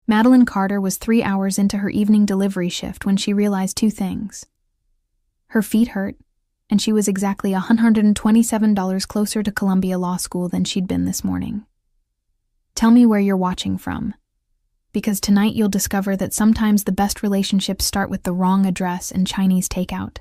Madeline Carter was 3 hours into her evening delivery shift when she realized two things. Her feet hurt, and she was exactly $127 closer to Columbia Law School than she'd been this morning. Tell me where you're watching from, because tonight you'll discover that sometimes the best relationships start with the wrong address and Chinese takeout.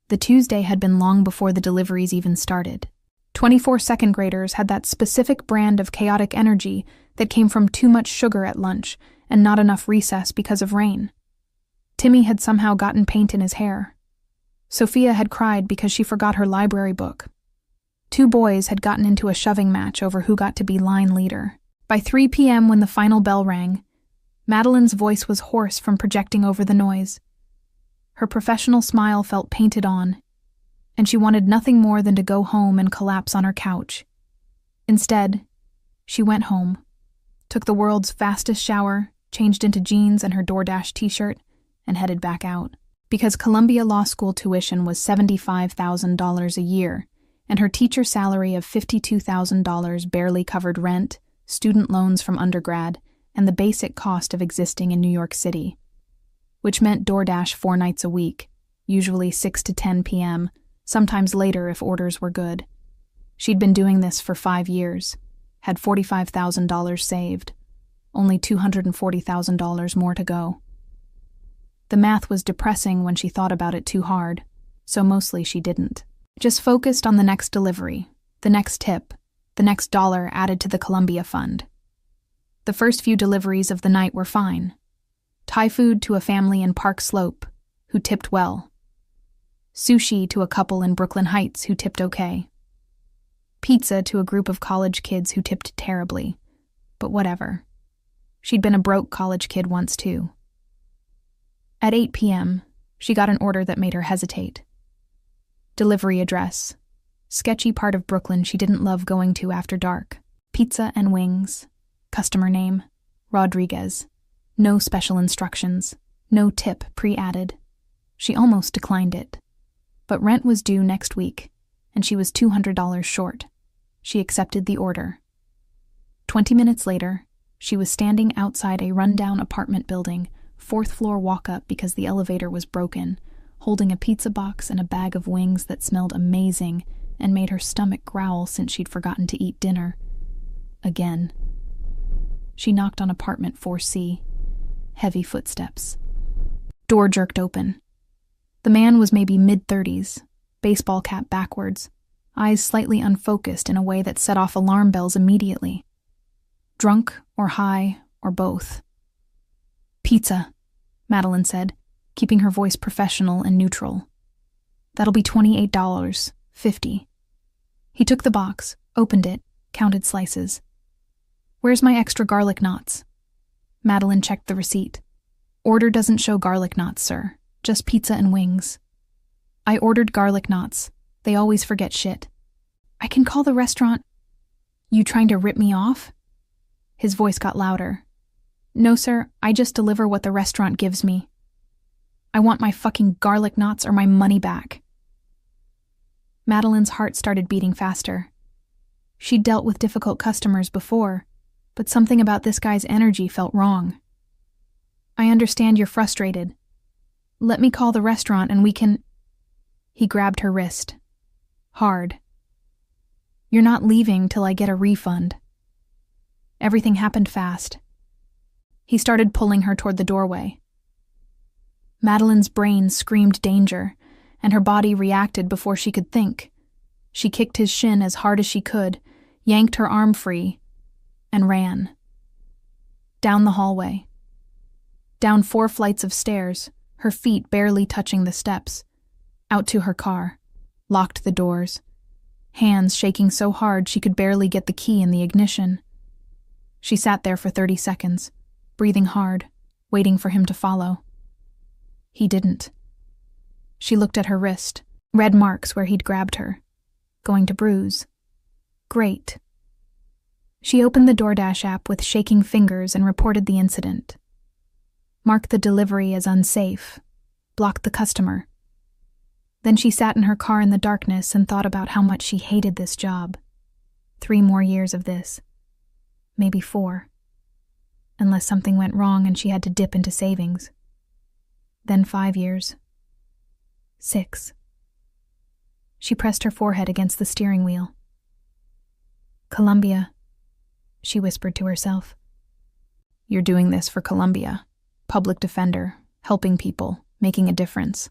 The Tuesday had been long before the deliveries even started. 24 second graders had that specific brand of chaotic energy that came from too much sugar at lunch and not enough recess because of rain. Timmy had somehow gotten paint in his hair. Sophia had cried because she forgot her library book. 2 boys had gotten into a shoving match over who got to be line leader. By 3 p.m. when the final bell rang, Madeline's voice was hoarse from projecting over the noise. Her professional smile felt painted on, and she wanted nothing more than to go home and collapse on her couch. Instead, she went home, took the world's fastest shower, changed into jeans and her DoorDash t-shirt, and headed back out. Because Columbia Law School tuition was $75,000 a year, and her teacher salary of $52,000 barely covered rent, student loans from undergrad, and the basic cost of existing in New York City, which meant DoorDash 4 nights a week, usually 6 to 10 p.m., sometimes later if orders were good. She'd been doing this for 5 years, had $45,000 saved, only $240,000 more to go. The math was depressing when she thought about it too hard, so mostly she didn't. Just focused on the next delivery, the next tip, the next dollar added to the Columbia Fund. The first few deliveries of the night were fine. Thai food to a family in Park Slope, who tipped well. Sushi to a couple in Brooklyn Heights who tipped okay. Pizza to a group of college kids who tipped terribly. But whatever. She'd been a broke college kid once too. At 8 p.m., she got an order that made her hesitate. Delivery address. Sketchy part of Brooklyn she didn't love going to after dark. Pizza and wings. Customer name, Rodriguez. No special instructions. No tip pre-added. She almost declined it. But rent was due next week, and she was $200 short. She accepted the order. 20 minutes later, she was standing outside a rundown apartment building, 4th floor walk-up because the elevator was broken, holding a pizza box and a bag of wings that smelled amazing and made her stomach growl since she'd forgotten to eat dinner. Again. She knocked on apartment 4C. Heavy footsteps. Door jerked open. The man was maybe mid-30s, baseball cap backwards, eyes slightly unfocused in a way that set off alarm bells immediately. Drunk or high or both. "Pizza," Madeline said, keeping her voice professional and neutral. "That'll be $28.50. He took the box, opened it, counted slices. "Where's my extra garlic knots?" Madeline checked the receipt. "Order doesn't show garlic knots, sir. Just pizza and wings." "I ordered garlic knots. They always forget shit." "I can call the restaurant." "You trying to rip me off?" His voice got louder. "No, sir, I just deliver what the restaurant gives me. I want my fucking garlic knots or my money back." Madeline's heart started beating faster. She'd dealt with difficult customers before, but something about this guy's energy felt wrong. "I understand you're frustrated. Let me call the restaurant and we can—" He grabbed her wrist. Hard. "You're not leaving till I get a refund." Everything happened fast. He started pulling her toward the doorway. Madeline's brain screamed danger, and her body reacted before she could think. She kicked his shin as hard as she could, yanked her arm free, and ran. Down the hallway. Down 4 flights of stairs, her feet barely touching the steps. Out to her car. Locked the doors. Hands shaking so hard she could barely get the key in the ignition. She sat there for 30 seconds, breathing hard, waiting for him to follow. He didn't. She looked at her wrist, red marks where he'd grabbed her. Going to bruise. Great. She opened the DoorDash app with shaking fingers and reported the incident. Marked the delivery as unsafe. Blocked the customer. Then she sat in her car in the darkness and thought about how much she hated this job. 3 more years of this. Maybe 4. unless something went wrong and she had to dip into savings. Then 5 years. 6. She pressed her forehead against the steering wheel. Columbia, she whispered to herself. You're doing this for Columbia. Public defender, helping people, making a difference.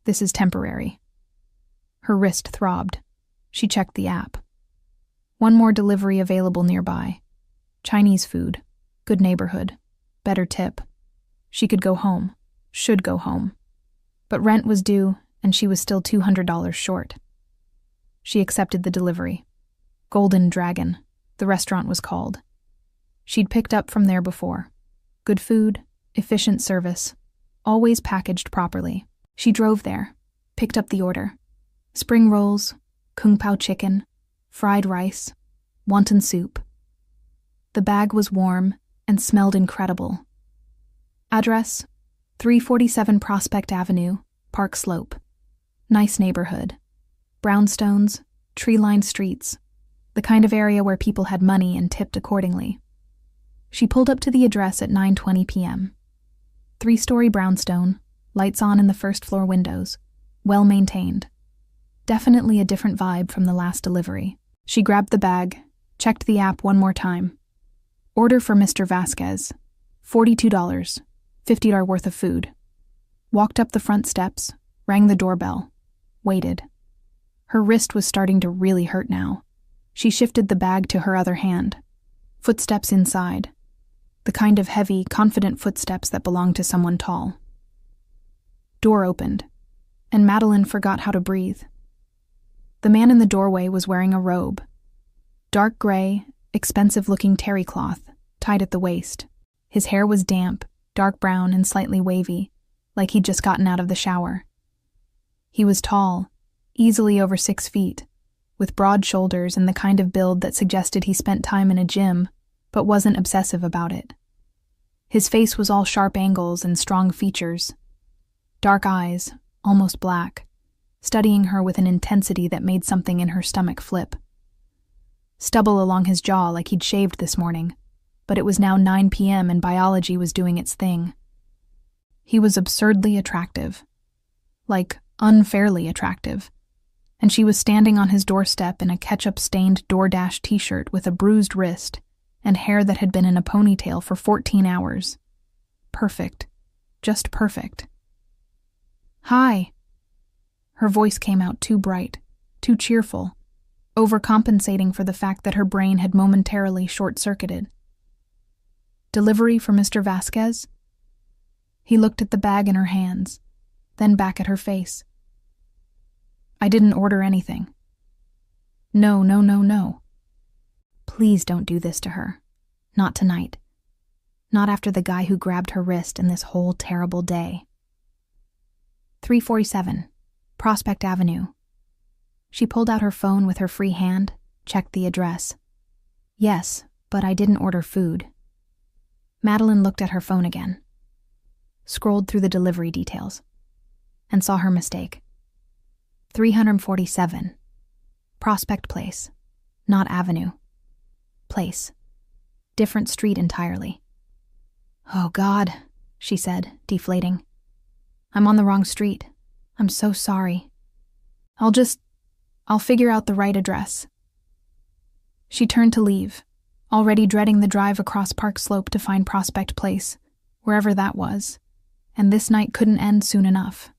This is temporary. Her wrist throbbed. She checked the app. One more delivery available nearby. Chinese food, good neighborhood, better tip. She could go home, should go home. But rent was due, and she was still $200 short. She accepted the delivery. Golden Dragon, the restaurant was called. She'd picked up from there before. Good food, efficient service, always packaged properly. She drove there, picked up the order. Spring rolls, kung pao chicken, fried rice, wonton soup. The bag was warm and smelled incredible. Address, 347 Prospect Avenue, Park Slope. Nice neighborhood. Brownstones, tree-lined streets, the kind of area where people had money and tipped accordingly. She pulled up to the address at 9:20 p.m. 3-story brownstone, lights on in the first-floor windows, well-maintained. Definitely a different vibe from the last delivery. She grabbed the bag, checked the app one more time. Order for Mr. Vasquez. $42, $50 worth of food. Walked up the front steps, rang the doorbell, waited. Her wrist was starting to really hurt now. She shifted the bag to her other hand. Footsteps inside. The kind of heavy, confident footsteps that belong to someone tall. Door opened, and Madeline forgot how to breathe. The man in the doorway was wearing a robe. Dark gray, expensive-looking terry cloth, tied at the waist. His hair was damp, dark brown and slightly wavy, like he'd just gotten out of the shower. He was tall, easily over 6 feet, with broad shoulders and the kind of build that suggested he spent time in a gym, but wasn't obsessive about it. His face was all sharp angles and strong features. Dark eyes, almost black, studying her with an intensity that made something in her stomach flip. Stubble along his jaw like he'd shaved this morning, but it was now 9 p.m. and biology was doing its thing. He was absurdly attractive. Like, unfairly attractive. And she was standing on his doorstep in a ketchup-stained DoorDash t-shirt with a bruised wrist and hair that had been in a ponytail for 14 hours. Perfect. Just perfect. Hi. Her voice came out too bright, too cheerful, overcompensating for the fact that her brain had momentarily short-circuited. Delivery for Mr. Vasquez? He looked at the bag in her hands, then back at her face. I didn't order anything. No. Please don't do this to her. Not tonight. Not after the guy who grabbed her wrist and this whole terrible day. 347, Prospect Avenue. She pulled out her phone with her free hand, checked the address. Yes, but I didn't order food. Madeline looked at her phone again, scrolled through the delivery details, and saw her mistake. 347, Prospect Place, not Avenue. Place. Different street entirely. Oh God, she said, deflating. I'm on the wrong street. I'm so sorry. I'll figure out the right address. She turned to leave, already dreading the drive across Park Slope to find Prospect Place, wherever that was, and this night couldn't end soon enough.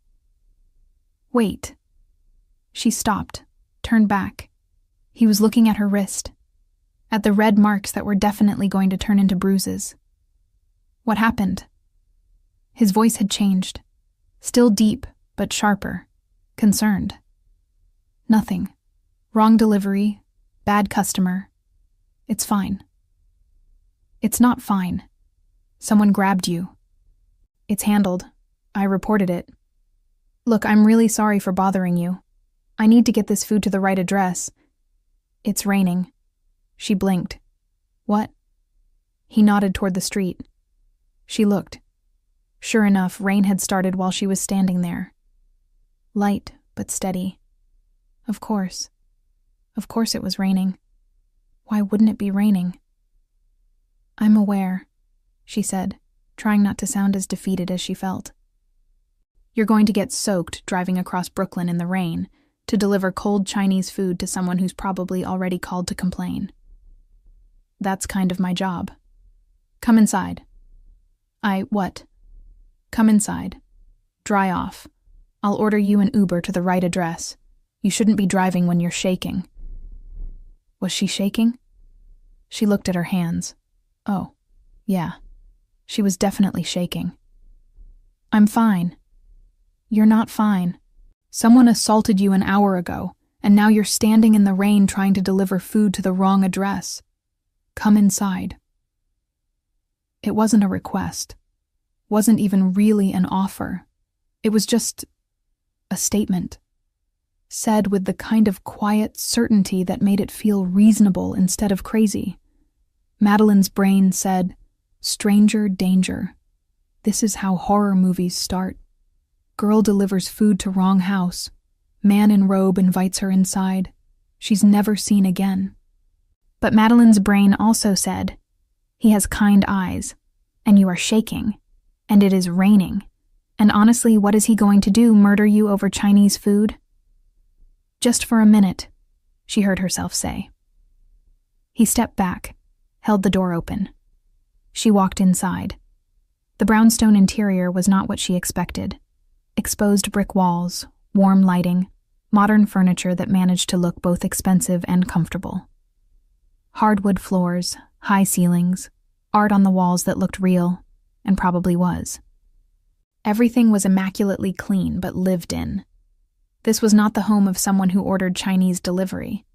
Wait. She stopped, turned back. He was looking at her wrist, at the red marks that were definitely going to turn into bruises. What happened? His voice had changed, still deep, but sharper, concerned. Nothing. Wrong delivery, bad customer. It's fine. It's not fine. Someone grabbed you. It's handled. I reported it. Look, I'm really sorry for bothering you. I need to get this food to the right address. It's raining. She blinked. What? He nodded toward the street. She looked. Sure enough, rain had started while she was standing there. Light, but steady. Of course. Of course it was raining. Why wouldn't it be raining? I'm aware. she said, trying not to sound as defeated as she felt. You're going to get soaked driving across Brooklyn in the rain to deliver cold Chinese food to someone who's probably already called to complain. That's kind of my job. Come inside. What? Come inside. Dry off. I'll order you an Uber to the right address. You shouldn't be driving when you're shaking. Was she shaking? She looked at her hands. Oh, yeah. She was definitely shaking. I'm fine. You're not fine. Someone assaulted you an hour ago, and now you're standing in the rain trying to deliver food to the wrong address. Come inside. It wasn't a request. Wasn't even really an offer. It was just a statement. Said with the kind of quiet certainty that made it feel reasonable instead of crazy. Madeline's brain said, stranger danger. This is how horror movies start. Girl delivers food to wrong house. Man in robe invites her inside. She's never seen again. But Madeline's brain also said, he has kind eyes, and you are shaking, and it is raining. And honestly, what is he going to do, murder you over Chinese food? Just for a minute, she heard herself say. He stepped back, held the door open. She walked inside. The brownstone interior was not what she expected. Exposed brick walls, warm lighting, modern furniture that managed to look both expensive and comfortable. Hardwood floors, high ceilings, art on the walls that looked real, and probably was. Everything was immaculately clean but lived in. This was not the home of someone who ordered Chinese delivery.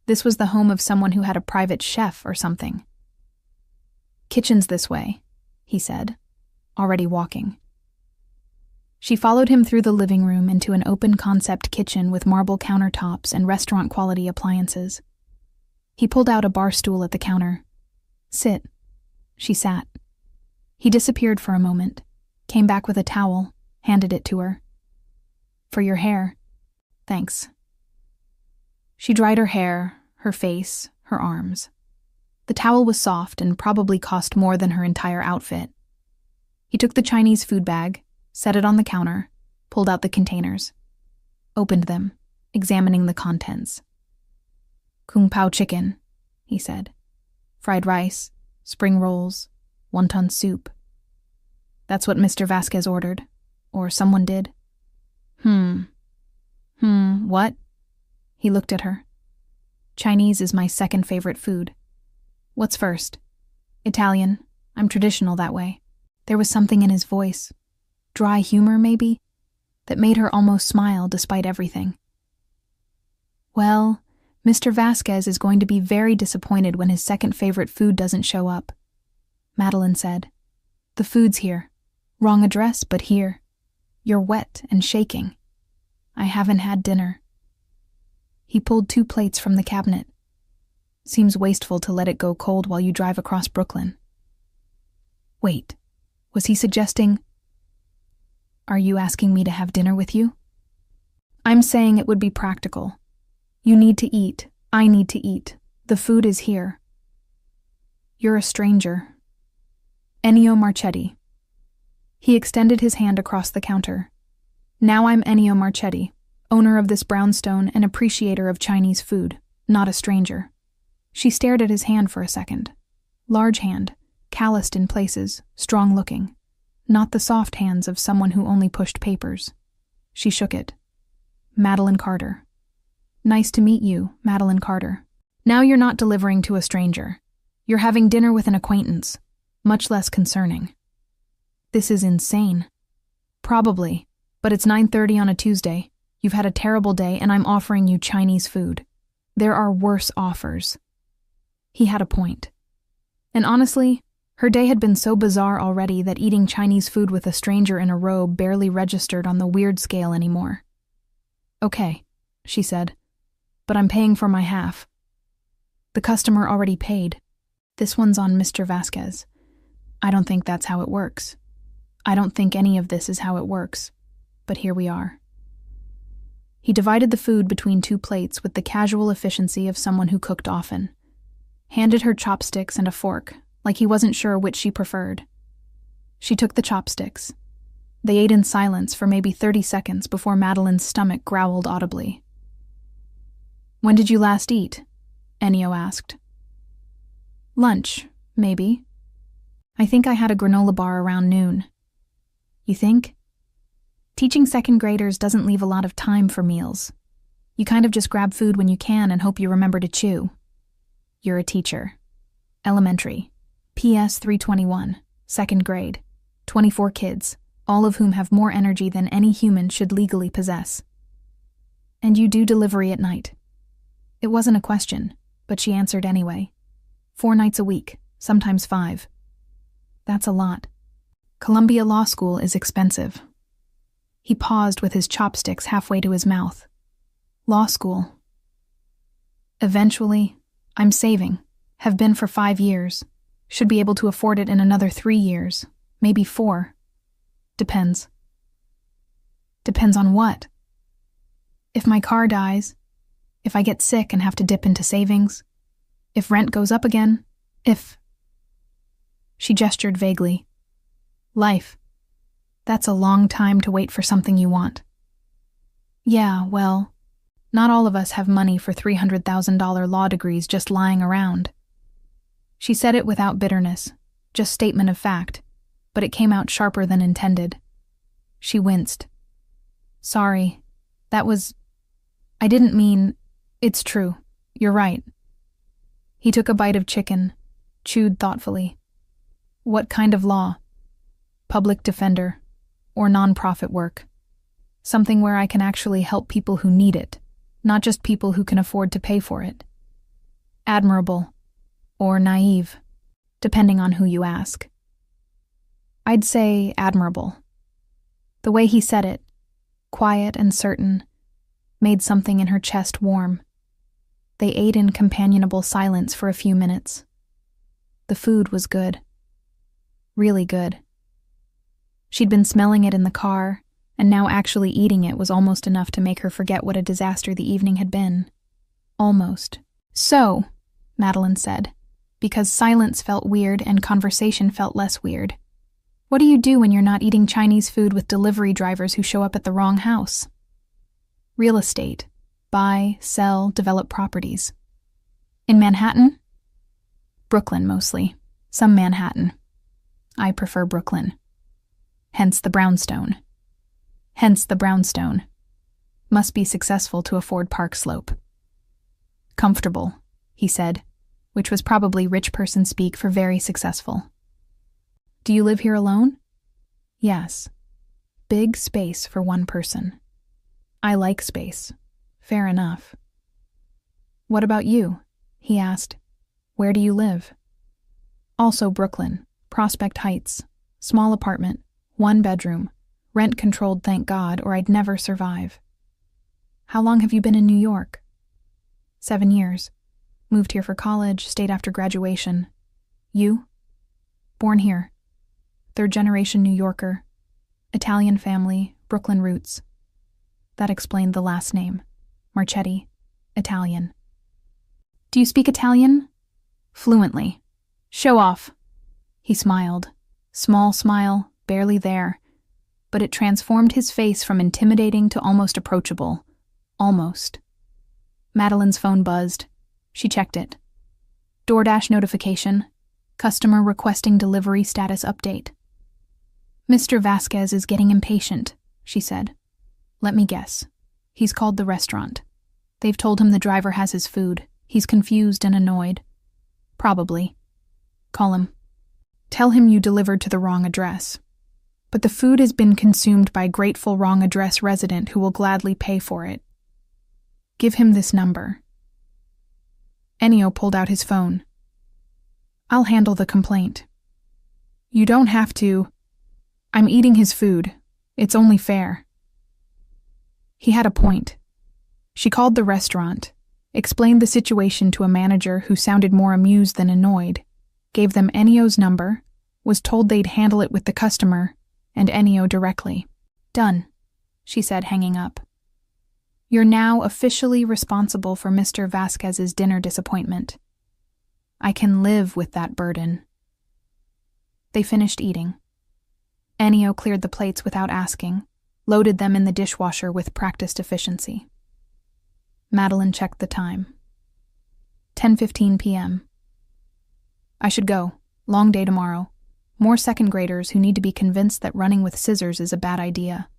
This was the home of someone who had a private chef or something. Kitchen's this way, he said, already walking. She followed him through the living room into an open-concept kitchen with marble countertops and restaurant-quality appliances. He pulled out a bar stool at the counter. Sit. She sat. He disappeared for a moment, came back with a towel, handed it to her. For your hair. Thanks. She dried her hair, her face, her arms. The towel was soft and probably cost more than her entire outfit. He took the Chinese food bag, set it on the counter, pulled out the containers, opened them, examining the contents. Kung Pao chicken, he said. Fried rice, spring rolls, wonton soup. That's what Mr. Vasquez ordered. Or someone did. What? He looked at her. Chinese is my second favorite food. What's first? Italian. I'm traditional that way. There was something in his voice. Dry humor, maybe? That made her almost smile despite everything. Well, Mr. Vasquez is going to be very disappointed when his second favorite food doesn't show up, Madeline said. The food's here. Wrong address, but here. You're wet and shaking. I haven't had dinner. He pulled 2 plates from the cabinet. Seems wasteful to let it go cold while you drive across Brooklyn. Wait, was he suggesting... Are you asking me to have dinner with you? I'm saying it would be practical. You need to eat. I need to eat. The food is here. You're a stranger. Ennio Marchetti. He extended his hand across the counter. Now I'm Ennio Marchetti, owner of this brownstone and appreciator of Chinese food, not a stranger. She stared at his hand for a second. Large hand, calloused in places, strong-looking. Not the soft hands of someone who only pushed papers. She shook it. Madeline Carter. Nice to meet you, Madeline Carter. Now you're not delivering to a stranger. You're having dinner with an acquaintance. Much less concerning. This is insane. Probably, but it's 9:30 on a Tuesday. You've had a terrible day and I'm offering you Chinese food. There are worse offers. He had a point. And honestly, her day had been so bizarre already that eating Chinese food with a stranger in a robe barely registered on the weird scale anymore. Okay, she said, but I'm paying for my half. The customer already paid. This one's on Mr. Vasquez. I don't think that's how it works. I don't think any of this is how it works, but here we are. He divided the food between 2 plates with the casual efficiency of someone who cooked often. Handed her chopsticks and a fork, like he wasn't sure which she preferred. She took the chopsticks. They ate in silence for maybe 30 seconds before Madeline's stomach growled audibly. "When did you last eat?" Ennio asked. "Lunch, maybe. I think I had a granola bar around noon." "You think?" "Teaching second graders doesn't leave a lot of time for meals. You kind of just grab food when you can and hope you remember to chew." "You're a teacher. Elementary. PS 321. Second grade. 24 kids, all of whom have more energy than any human should legally possess. And you do delivery at night." It wasn't a question, but she answered anyway. 4 nights a week, sometimes 5. "That's a lot. Columbia Law School is expensive." He paused with his chopsticks halfway to his mouth. "Law school. Eventually, I'm saving. Have been for 5 years. Should be able to afford it in another 3 years, maybe 4. Depends." "Depends on what?" "If my car dies, if I get sick and have to dip into savings, if rent goes up again, if..." She gestured vaguely. "Life. That's a long time to wait for something you want." "Yeah, well, not all of us have money for $300,000 law degrees just lying around." She said it without bitterness, just statement of fact, but it came out sharper than intended. She winced. "Sorry, I didn't mean... It's true. You're right." He took a bite of chicken, chewed thoughtfully. "What kind of law?" "Public defender, or non-profit work. Something where I can actually help people who need it, not just people who can afford to pay for it." "Admirable. Or naive, depending on who you ask." "I'd say admirable." The way he said it, quiet and certain, made something in her chest warm. They ate in companionable silence for a few minutes. The food was good. Really good. She'd been smelling it in the car, and now actually eating it was almost enough to make her forget what a disaster the evening had been. Almost. "So," Madeline said, because silence felt weird and conversation felt less weird, "what do you do when you're not eating Chinese food with delivery drivers who show up at the wrong house?" "Real estate. Buy, sell, develop properties." "In Manhattan?" "Brooklyn, mostly. Some Manhattan. I prefer Brooklyn. Hence the brownstone." "Hence the brownstone. Must be successful to afford Park Slope." "Comfortable," he said, which was probably rich person speak for very successful. "Do you live here alone?" "Yes. Big space for one person." "I like space. Fair enough." "What about you?" he asked. "Where do you live?" "Also Brooklyn, Prospect Heights. Small apartment, 1 bedroom. Rent controlled, thank God, or I'd never survive." "How long have you been in New York?" 7 years. Moved here for college, stayed after graduation. "You?" "Born here. 3rd-generation New Yorker. Italian family, Brooklyn roots." That explained the last name. Marchetti. Italian. "Do you speak Italian?" "Fluently." "Show off." He smiled. Small smile, barely there. But it transformed his face from intimidating to almost approachable. Almost. Madeline's phone buzzed. She checked it. DoorDash notification. Customer requesting delivery status update. "Mr. Vasquez is getting impatient," she said. "Let me guess. He's called the restaurant. They've told him the driver has his food. He's confused and annoyed." "Probably." "Call him. Tell him you delivered to the wrong address. But the food has been consumed by a grateful wrong address resident who will gladly pay for it. Give him this number." Ennio pulled out his phone. "I'll handle the complaint." "You don't have to. I'm eating his food. It's only fair." He had a point. She called the restaurant, explained the situation to a manager who sounded more amused than annoyed, gave them Ennio's number, was told they'd handle it with the customer, and Ennio directly. "Done," she said, hanging up. "You're now officially responsible for Mr. Vasquez's dinner disappointment. I can live with that burden. They finished eating. Ennio cleared the plates without asking, loaded them in the dishwasher with practiced efficiency. Madeline checked the time. 10:15 p.m. I should go. Long day tomorrow. More second graders who need to be convinced that running with scissors is a bad idea.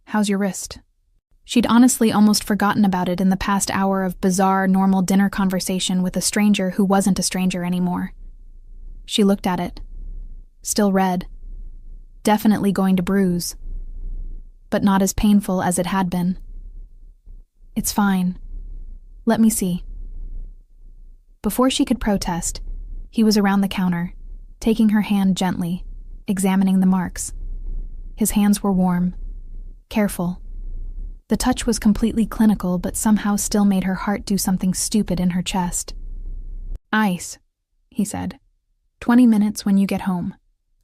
How's your wrist? She'd honestly almost forgotten about it in the past hour of bizarre, normal dinner conversation with a stranger who wasn't a stranger anymore. She looked at it. Still red. Definitely going to bruise. But not as painful as it had been. It's fine. Let me see. Before she could protest, he was around the counter, taking her hand gently, examining the marks. His hands were warm, careful. The touch was completely clinical, but somehow still made her heart do something stupid in her chest. Ice, he said. 20 minutes when you get home.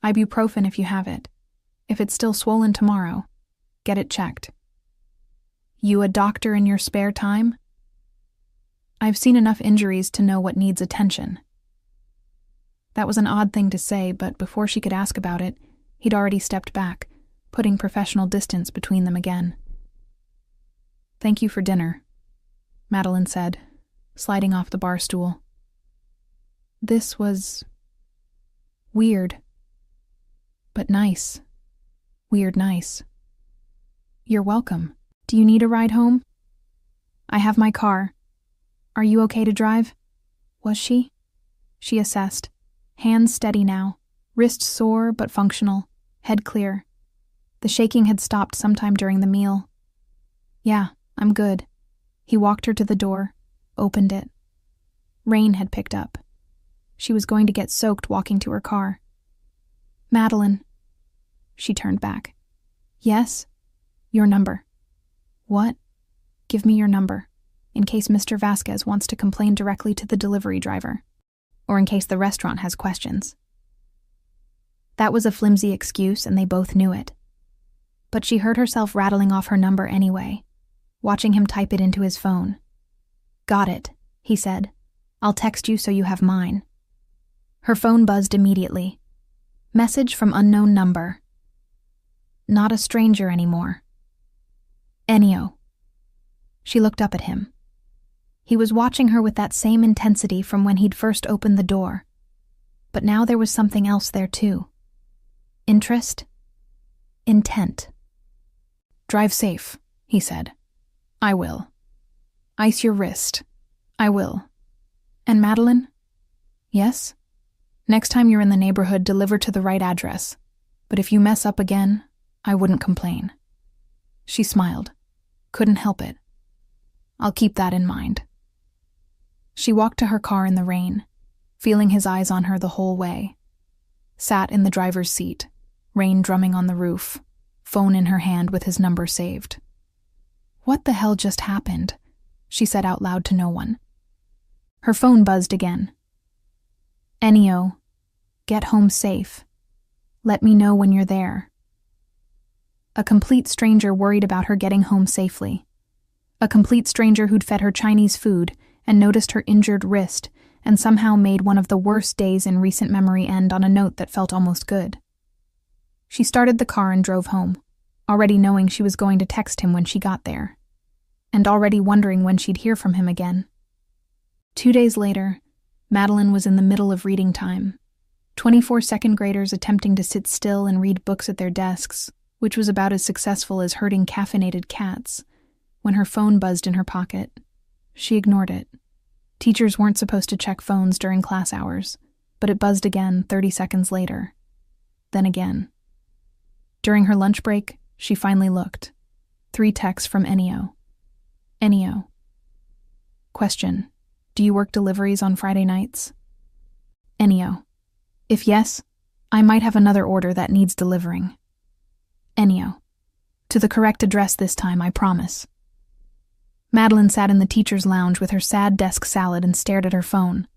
Ibuprofen if you have it. If it's still swollen tomorrow, get it checked. You a doctor in your spare time? I've seen enough injuries to know what needs attention. That was an odd thing to say, but before she could ask about it, he'd already stepped back, putting professional distance between them again. Thank you for dinner, Madeline said, sliding off the bar stool. This was weird, but nice. Weird nice. You're welcome. Do you need a ride home? I have my car. Are you okay to drive? Was she? She assessed. Hands steady now, wrist sore but functional, head clear. The shaking had stopped sometime during the meal. Yeah, I'm good. He walked her to the door, opened it. Rain had picked up. She was going to get soaked walking to her car. Madeline. She turned back. Yes? Your number. What? Give me your number, in case Mr. Vasquez wants to complain directly to the delivery driver, or in case the restaurant has questions. That was a flimsy excuse, and they both knew it. But she heard herself rattling off her number anyway, watching him type it into his phone. Got it, he said. I'll text you so you have mine. Her phone buzzed immediately. Message from unknown number. Not a stranger anymore. Ennio. She looked up at him. He was watching her with that same intensity from when he'd first opened the door. But now there was something else there too. Interest? Intent. Drive safe, he said. I will. Ice your wrist. I will. And Madeline? Yes? Next time you're in the neighborhood, deliver to the right address. But if you mess up again, I wouldn't complain. She smiled. Couldn't help it. I'll keep that in mind. She walked to her car in the rain, feeling his eyes on her the whole way. Sat in the driver's seat, rain drumming on the roof, phone in her hand with his number saved. What the hell just happened? She said out loud to no one. Her phone buzzed again. Ennio, get home safe. Let me know when you're there. A complete stranger worried about her getting home safely. A complete stranger who'd fed her Chinese food and noticed her injured wrist and somehow made one of the worst days in recent memory end on a note that felt almost good. She started the car and drove home, already knowing she was going to text him when she got there, and already wondering when she'd hear from him again. 2 days later, Madeline was in the middle of reading time. 24 second graders attempting to sit still and read books at their desks, which was about as successful as herding caffeinated cats, when her phone buzzed in her pocket. She ignored it. Teachers weren't supposed to check phones during class hours, but it buzzed again 30 seconds later. Then again. During her lunch break, she finally looked. 3 texts from Ennio. Ennio. Question. Do you work deliveries on Friday nights? Ennio. If yes, I might have another order that needs delivering. Ennio. To the correct address this time, I promise. Madeline sat in the teacher's lounge with her sad desk salad and stared at her phone.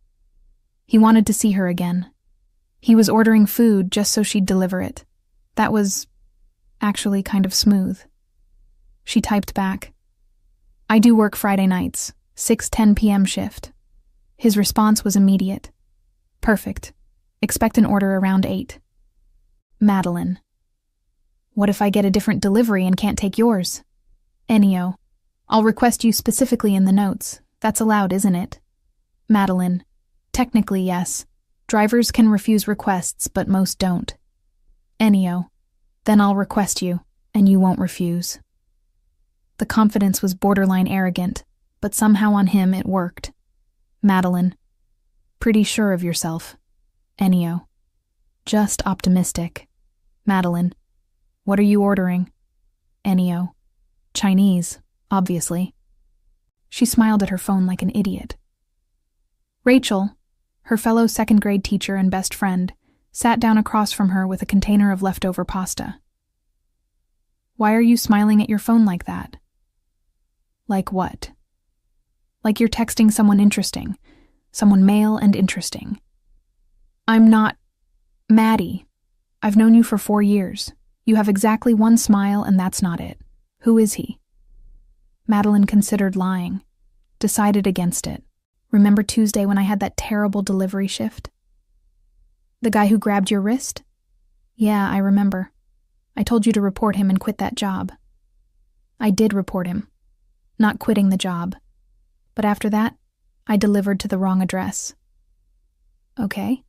He wanted to see her again. He was ordering food just so she'd deliver it. That was actually kind of smooth. She typed back. I do work Friday nights, 6:10 p.m. shift. His response was immediate. Perfect. Expect an order around 8. Madeline. What if I get a different delivery and can't take yours? Ennio. I'll request you specifically in the notes. That's allowed, isn't it? Madeline. Technically, yes. Drivers can refuse requests, but most don't. Ennio. Then I'll request you, and you won't refuse. The confidence was borderline arrogant, but somehow on him it worked. Madeline. Pretty sure of yourself. Ennio. Just optimistic. Madeline. What are you ordering? Ennio. Chinese, obviously. She smiled at her phone like an idiot. Rachel, her fellow second-grade teacher and best friend, sat down across from her with a container of leftover pasta. Why are you smiling at your phone like that? Like what? Like you're texting someone interesting, someone male and interesting. I'm not Maddie. I've known you for 4 years. You have exactly one smile and that's not it. Who is he? Madeline considered lying, decided against it. Remember Tuesday when I had that terrible delivery shift? The guy who grabbed your wrist? Yeah, I remember. I told you to report him and quit that job. I did report him, not quitting the job. But after that, I delivered to the wrong address. Okay.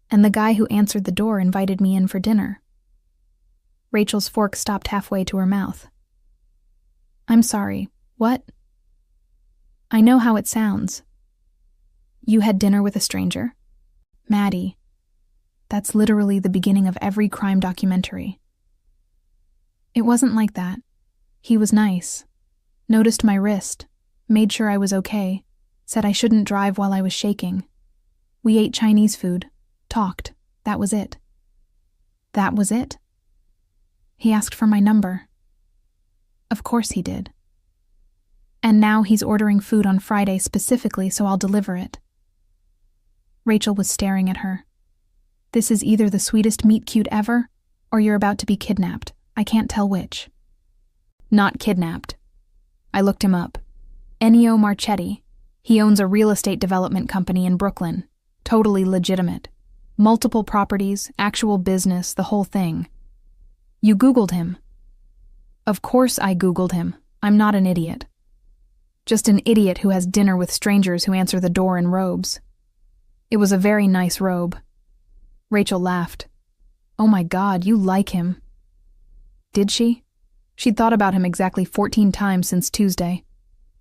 And the guy who answered the door invited me in for dinner. Rachel's fork stopped halfway to her mouth. I'm sorry, what? I know how it sounds. You had dinner with a stranger? Maddie, that's literally the beginning of every crime documentary. It wasn't like that. He was nice. Noticed my wrist, made sure I was okay, said I shouldn't drive while I was shaking. We ate Chinese food, talked. That was it. That was it? He asked for my number. Of course he did. And now he's ordering food on Friday specifically so I'll deliver it. Rachel was staring at her. This is either the sweetest meet-cute ever, or you're about to be kidnapped. I can't tell which. Not kidnapped. I looked him up. Ennio Marchetti. He owns a real estate development company in Brooklyn. Totally legitimate. Multiple properties, actual business, the whole thing. You Googled him. Of course I Googled him. I'm not an idiot. Just an idiot who has dinner with strangers who answer the door in robes. It was a very nice robe. Rachel laughed. Oh my God, you like him. Did she? She'd thought about him exactly 14 times since Tuesday,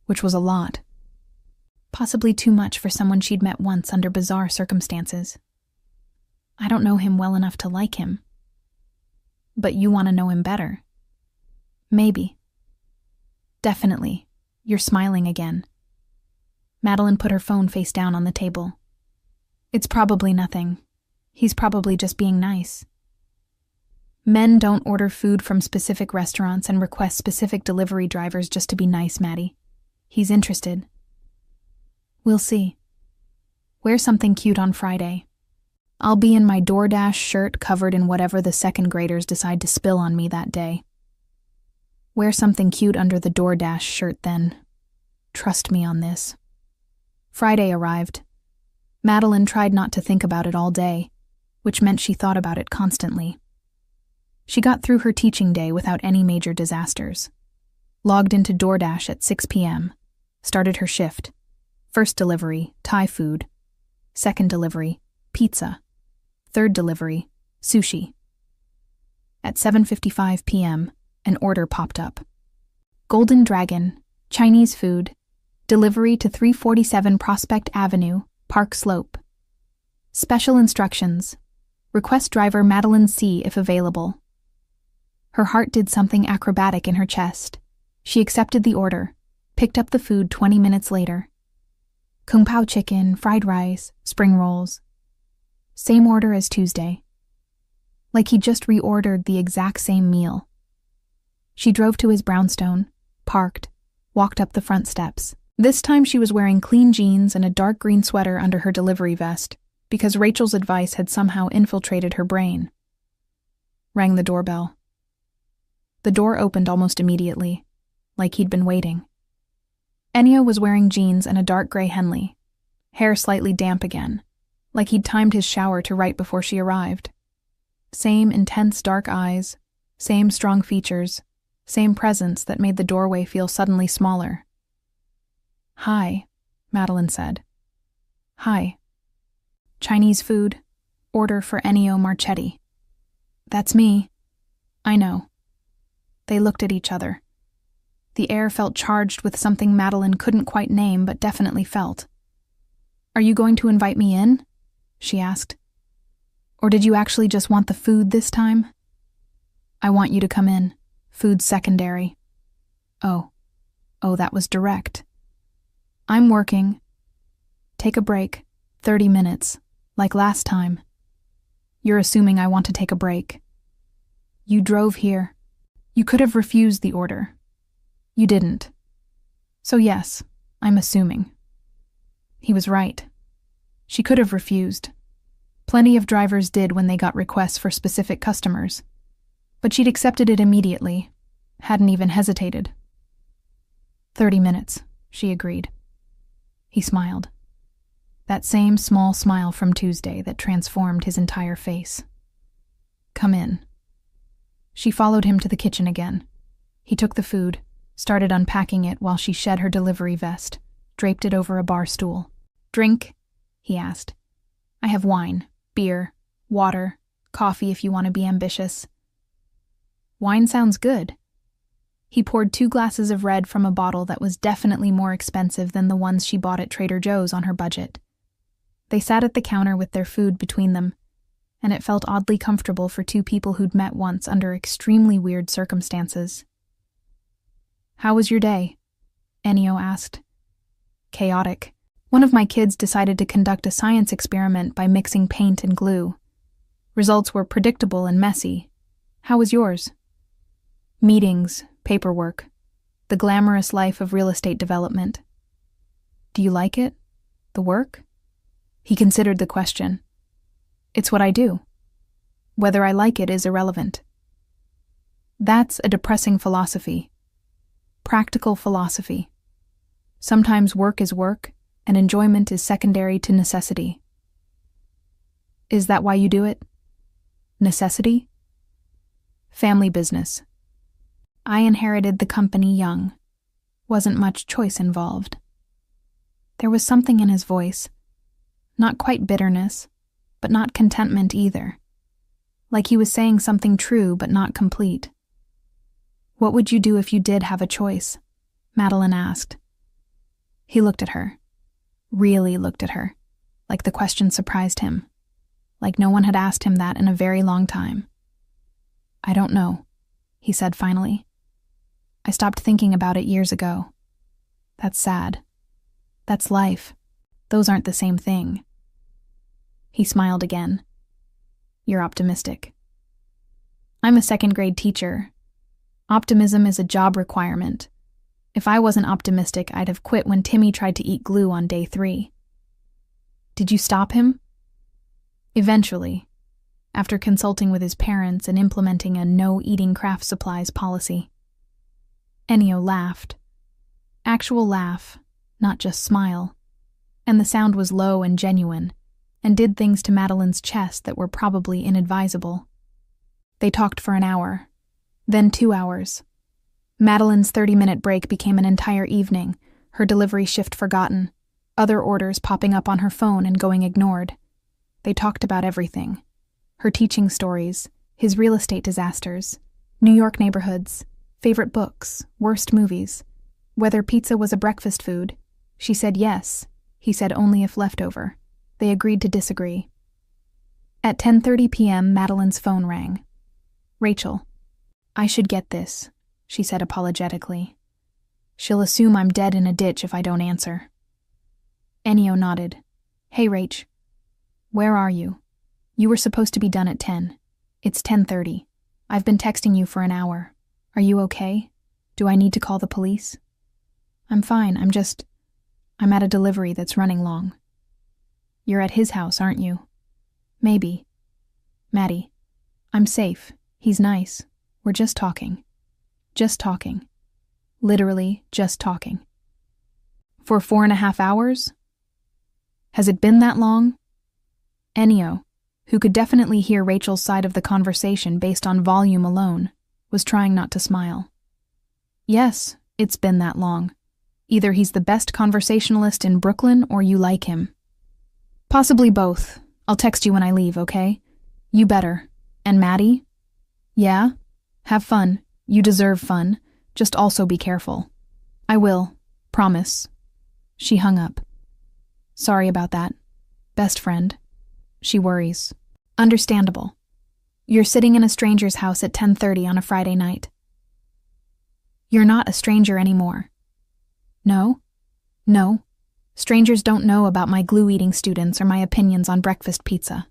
which was a lot. Possibly too much for someone she'd met once under bizarre circumstances. I don't know him well enough to like him. But you want to know him better. Maybe. Definitely. You're smiling again. Madeline put her phone face down on the table. It's probably nothing. He's probably just being nice. Men don't order food from specific restaurants and request specific delivery drivers just to be nice, Maddie. He's interested. We'll see. Wear something cute on Friday. I'll be in my DoorDash shirt covered in whatever the second graders decide to spill on me that day. Wear something cute under the DoorDash shirt then. Trust me on this. Friday arrived. Madeline tried not to think about it all day, which meant she thought about it constantly. She got through her teaching day without any major disasters. Logged into DoorDash at 6 p.m. Started her shift. First delivery, Thai food. Second delivery, pizza. Third delivery, sushi. At 7:55 p.m., an order popped up. Golden Dragon, Chinese food, delivery to 347 Prospect Avenue, Park Slope. Special instructions. Request driver Madeline C. if available. Her heart did something acrobatic in her chest. She accepted the order, picked up the food 20 minutes later. Kung Pao chicken, fried rice, spring rolls. Same order as Tuesday. Like he just reordered the exact same meal. She drove to his brownstone, parked, walked up the front steps. This time she was wearing clean jeans and a dark green sweater under her delivery vest, because Rachel's advice had somehow infiltrated her brain. Rang the doorbell. The door opened almost immediately, like he'd been waiting. Ennio was wearing jeans and a dark gray Henley, hair slightly damp again, like he'd timed his shower to right before she arrived. Same intense dark eyes, same strong features, same presence that made the doorway feel suddenly smaller. "Hi," Madeline said. "Hi. Chinese food, order for Ennio Marchetti." "That's me." "I know." They looked at each other. The air felt charged with something Madeline couldn't quite name but definitely felt. "Are you going to invite me in?" she asked. "Or did you actually just want the food this time?" "I want you to come in. Food's secondary." Oh, that was direct. "I'm working." "Take a break. 30 minutes. Like last time." "You're assuming I want to take a break." "You drove here. You could have refused the order. You didn't. So yes, I'm assuming." He was right. She could have refused. Plenty of drivers did when they got requests for specific customers. But she'd accepted it immediately, hadn't even hesitated. 30 minutes, she agreed. He smiled. That same small smile from Tuesday that transformed his entire face. "Come in." She followed him to the kitchen again. He took the food, started unpacking it while she shed her delivery vest, draped it over a bar stool. "Drink?" he asked. "I have wine, beer, water, coffee if you want to be ambitious." "Wine sounds good." He poured 2 glasses of red from a bottle that was definitely more expensive than the ones she bought at Trader Joe's on her budget. They sat at the counter with their food between them, and it felt oddly comfortable for 2 people who'd met once under extremely weird circumstances. "How was your day?" Ennio asked. "Chaotic. One of my kids decided to conduct a science experiment by mixing paint and glue. Results were predictable and messy. How was yours?" "Meetings, paperwork, the glamorous life of real estate development." "Do you like it? The work?" He considered the question. "It's what I do. Whether I like it is irrelevant." That's a depressing philosophy. Practical philosophy. Sometimes work is work, and enjoyment is secondary to necessity. "Is that why you do it? Necessity?" "Family business. I inherited the company young. Wasn't much choice involved." There was something in his voice. Not quite bitterness, but not contentment either. Like he was saying something true but not complete. "What would you do if you did have a choice?" Madeline asked. He looked at her. Really looked at her. Like the question surprised him. Like no one had asked him that in a very long time. "I don't know," he said finally. "I stopped thinking about it years ago. That's sad. That's life. Those aren't the same thing." He smiled again. "You're optimistic." "I'm a 2nd grade teacher. Optimism is a job requirement. If I wasn't optimistic, I'd have quit when Timmy tried to eat glue on day 3. "Did you stop him?" "Eventually, after consulting with his parents and implementing a no-eating craft supplies policy." Ennio laughed. Actual laugh, not just smile. And the sound was low and genuine, and did things to Madeline's chest that were probably inadvisable. They talked for an hour, then 2 hours. Madeline's 30-minute break became an entire evening, her delivery shift forgotten, other orders popping up on her phone and going ignored. They talked about everything. Her teaching stories, his real estate disasters, New York neighborhoods, favorite books, worst movies, whether pizza was a breakfast food. She said yes. He said only if leftover. They agreed to disagree. At 10:30 p.m., Madeline's phone rang. "Rachel, I should get this," she said apologetically. "She'll assume I'm dead in a ditch if I don't answer." Ennio nodded. "Hey, Rach. Where are you? You were supposed to be done at 10. It's 10:30. I've been texting you for an hour. Are you okay? Do I need to call the police?" "I'm fine. I'm at a delivery that's running long." "You're at his house, aren't you?" "Maybe." "Maddie, I'm safe. He's nice. We're just talking. Just talking. Literally just talking." "For 4.5 hours? Has it been that long?" Ennio, who could definitely hear Rachel's side of the conversation based on volume alone, was trying not to smile. Yes, it's been that long. Either he's the best conversationalist in Brooklyn or you like him. Possibly both. I'll text you when I leave, okay? You better. And Maddie? Yeah? Have fun. You deserve fun. Just also be careful. I will. Promise. She hung up. Sorry about that. Best friend. She worries. Understandable. You're sitting in a stranger's house at 10:30 on a Friday night. You're not a stranger anymore. No? No. Strangers don't know about my glue-eating students or my opinions on breakfast pizza.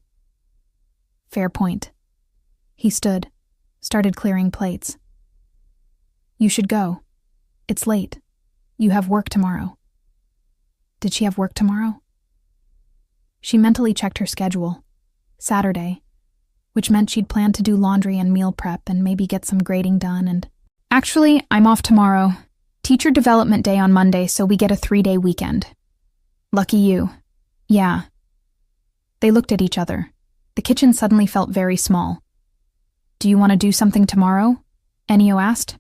Fair point. He stood, started clearing plates. You should go. It's late. You have work tomorrow. Did she have work tomorrow? She mentally checked her schedule. Saturday, which meant she'd planned to do laundry and meal prep and maybe get some grading done and... Actually, I'm off tomorrow. Teacher development day on Monday, so we get a 3-day weekend. Lucky you. Yeah. They looked at each other. The kitchen suddenly felt very small. Do you want to do something tomorrow? Ennio asked.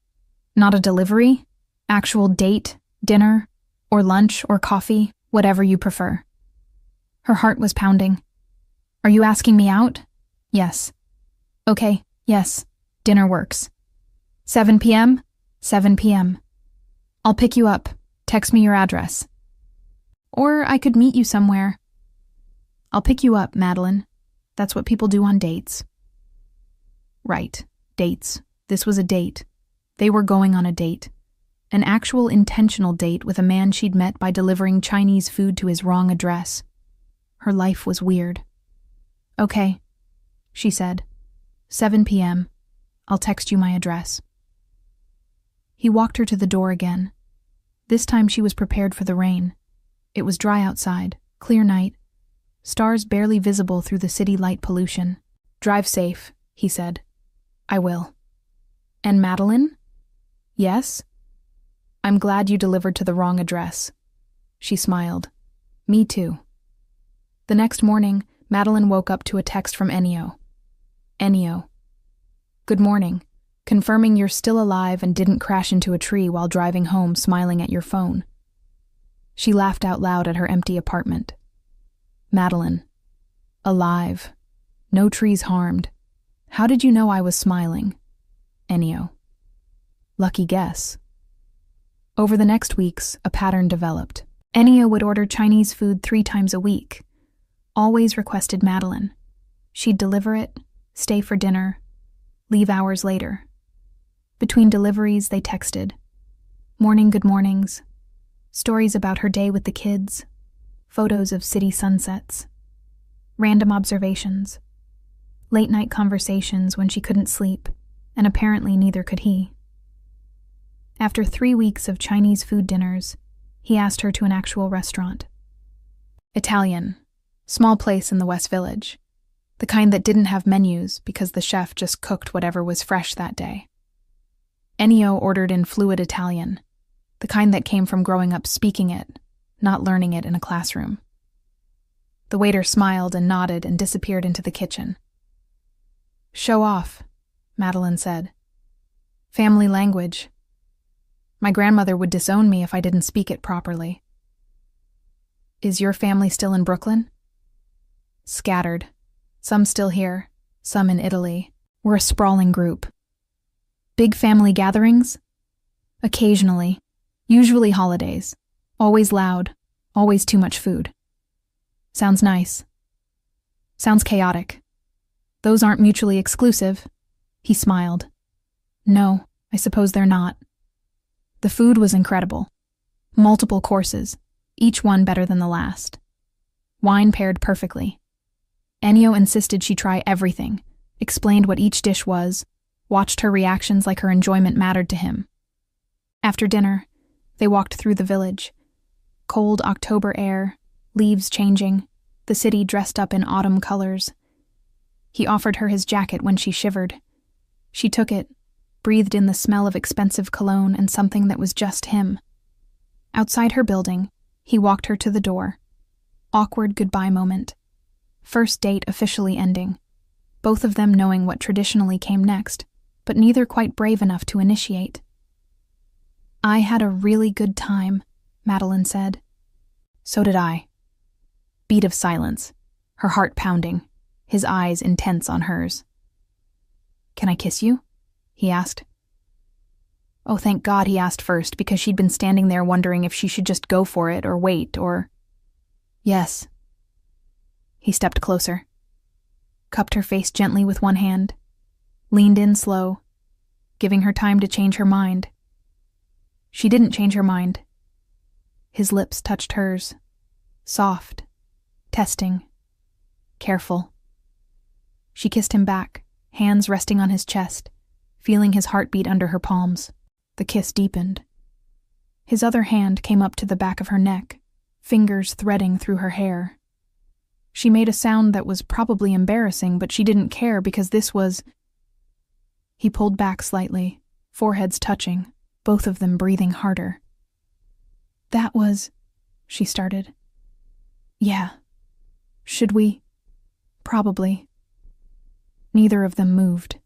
Not a delivery? Actual date, dinner, or lunch, or coffee, whatever you prefer. Her heart was pounding. Are you asking me out? Yes. Okay, yes. Dinner works. 7 p.m.? 7 p.m. I'll pick you up. Text me your address. Or I could meet you somewhere. I'll pick you up, Madeline. That's what people do on dates. Right, dates. This was a date. They were going on a date. An actual intentional date with a man she'd met by delivering Chinese food to his wrong address. Her life was weird. Okay, she said. 7 p.m. I'll text you my address. He walked her to the door again. This time she was prepared for the rain. It was dry outside, clear night, stars barely visible through the city light pollution. Drive safe, he said. I will. And Madeline? Yes? I'm glad you delivered to the wrong address. She smiled. Me too. The next morning, Madeline woke up to a text from Ennio. Ennio. Good morning. Confirming you're still alive and didn't crash into a tree while driving home smiling at your phone. She laughed out loud at her empty apartment. Madeline. Alive. No trees harmed. How did you know I was smiling? Ennio. Lucky guess. Over the next weeks, a pattern developed. Ennio would order Chinese food 3 times a week. Always requested Madeline. She'd deliver it, stay for dinner, leave hours later. Between deliveries, they texted. Morning good mornings. Stories about her day with the kids. Photos of city sunsets. Random observations. Late-night conversations when she couldn't sleep, and apparently neither could he. After 3 weeks of Chinese food dinners, he asked her to an actual restaurant. Italian. Small place in the West Village. The kind that didn't have menus because the chef just cooked whatever was fresh that day. Ennio ordered in fluid Italian, the kind that came from growing up speaking it, not learning it in a classroom. The waiter smiled and nodded and disappeared into the kitchen. Show off, Madeline said. Family language. My grandmother would disown me if I didn't speak it properly. Is your family still in Brooklyn? Scattered. Some still here, some in Italy. We're a sprawling group. Big family gatherings? Occasionally. Usually holidays. Always loud. Always too much food. Sounds nice. Sounds chaotic. Those aren't mutually exclusive. He smiled. No, I suppose they're not. The food was incredible. Multiple courses, each one better than the last. Wine paired perfectly. Ennio insisted she try everything, explained what each dish was, watched her reactions like her enjoyment mattered to him. After dinner, they walked through the village. Cold October air, leaves changing, the city dressed up in autumn colors. He offered her his jacket when she shivered. She took it, breathed in the smell of expensive cologne and something that was just him. Outside her building, he walked her to the door. Awkward goodbye moment. First date officially ending, both of them knowing what traditionally came next, but neither quite brave enough to initiate. "I had a really good time," Madeline said. "So did I." Beat of silence, her heart pounding, his eyes intense on hers. "Can I kiss you?" he asked. Oh, thank God he asked first, because she'd been standing there wondering if she should just go for it or wait or... "Yes." He stepped closer, cupped her face gently with one hand, leaned in slow, giving her time to change her mind. She didn't change her mind. His lips touched hers, soft, testing, careful. She kissed him back, hands resting on his chest, feeling his heartbeat under her palms. The kiss deepened. His other hand came up to the back of her neck, fingers threading through her hair. She made a sound that was probably embarrassing, but she didn't care because this was... He pulled back slightly, foreheads touching, both of them breathing harder. "That was..." she started. "Yeah. Should we?" "Probably." Neither of them moved.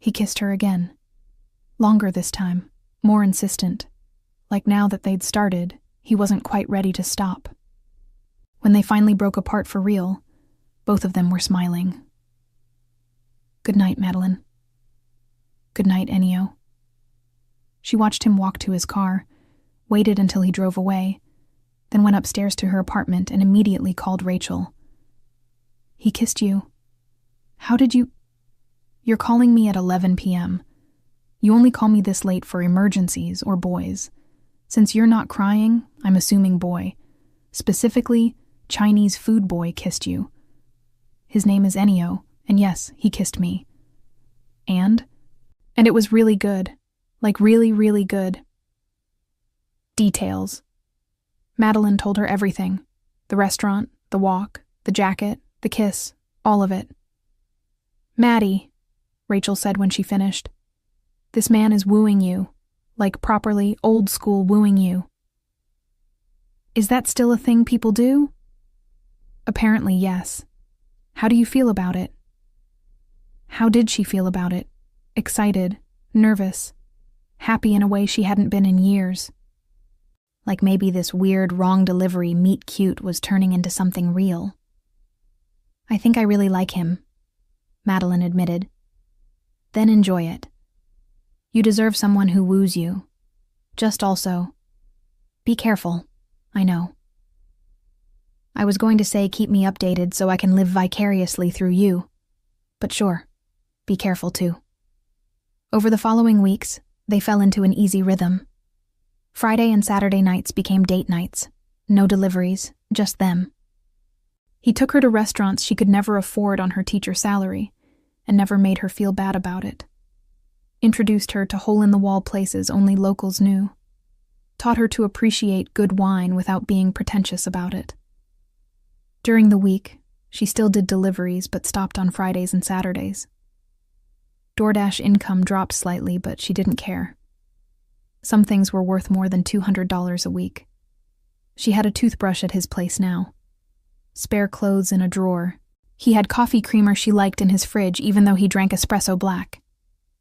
He kissed her again. Longer this time, more insistent. Like now that they'd started, he wasn't quite ready to stop. When they finally broke apart for real, both of them were smiling. "Good night, Madeline." "Good night, Ennio." She watched him walk to his car, waited until he drove away, then went upstairs to her apartment and immediately called Rachel. "He kissed you. How did you... You're calling me at 11 p.m. You only call me this late for emergencies or boys. Since you're not crying, I'm assuming boy. Specifically, Chinese food boy kissed you. His name is Ennio, and yes, he kissed me. And it was really good. Like really, really good." Details. Madeline told her everything. The restaurant, the walk, the jacket, the kiss, all of it. "Maddie," Rachel said when she finished, "this man is wooing you. Like properly old school wooing you." "Is that still a thing people do?" "Apparently, yes. How do you feel about it?" How did she feel about it? Excited, nervous, happy in a way she hadn't been in years. Like maybe this weird wrong delivery meet cute was turning into something real. "I think I really like him," Madeline admitted. "Then enjoy it. You deserve someone who woos you. Just also, be careful, I know. I was going to say keep me updated so I can live vicariously through you. But sure, be careful too." Over the following weeks, they fell into an easy rhythm. Friday and Saturday nights became date nights. No deliveries, just them. He took her to restaurants she could never afford on her teacher salary, and never made her feel bad about it. Introduced her to hole-in-the-wall places only locals knew. Taught her to appreciate good wine without being pretentious about it. During the week, she still did deliveries but stopped on Fridays and Saturdays. DoorDash income dropped slightly, but she didn't care. Some things were worth more than $200 a week. She had a toothbrush at his place now. Spare clothes in a drawer. He had coffee creamer she liked in his fridge even though he drank espresso black.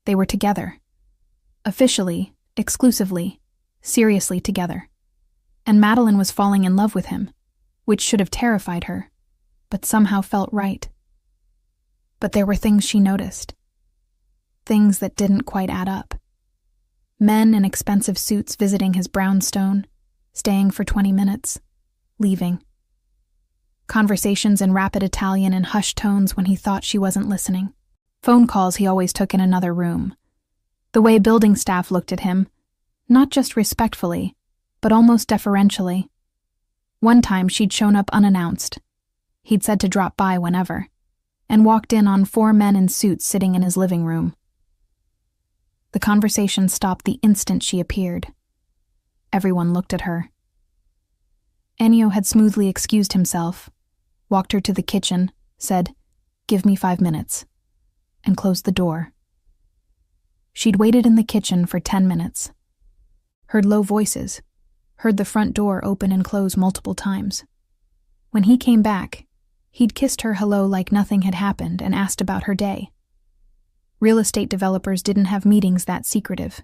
They were together. Officially, exclusively, seriously together. And Madeline was falling in love with him, which should have terrified her, but somehow felt right. But there were things she noticed. Things that didn't quite add up. Men in expensive suits visiting his brownstone, staying for 20 minutes, leaving. Conversations in rapid Italian and hushed tones when he thought she wasn't listening. Phone calls he always took in another room. The way building staff looked at him, not just respectfully, but almost deferentially. One time she'd shown up unannounced. He'd said to drop by whenever, and walked in on 4 men in suits sitting in his living room. The conversation stopped the instant she appeared. Everyone looked at her. Ennio had smoothly excused himself, walked her to the kitchen, said, "Give me 5 minutes," and closed the door. She'd waited in the kitchen for 10 minutes. Heard low voices, heard the front door open and close multiple times. When he came back, He'd kissed her hello like nothing had happened and asked about her day. Real estate developers didn't have meetings that secretive.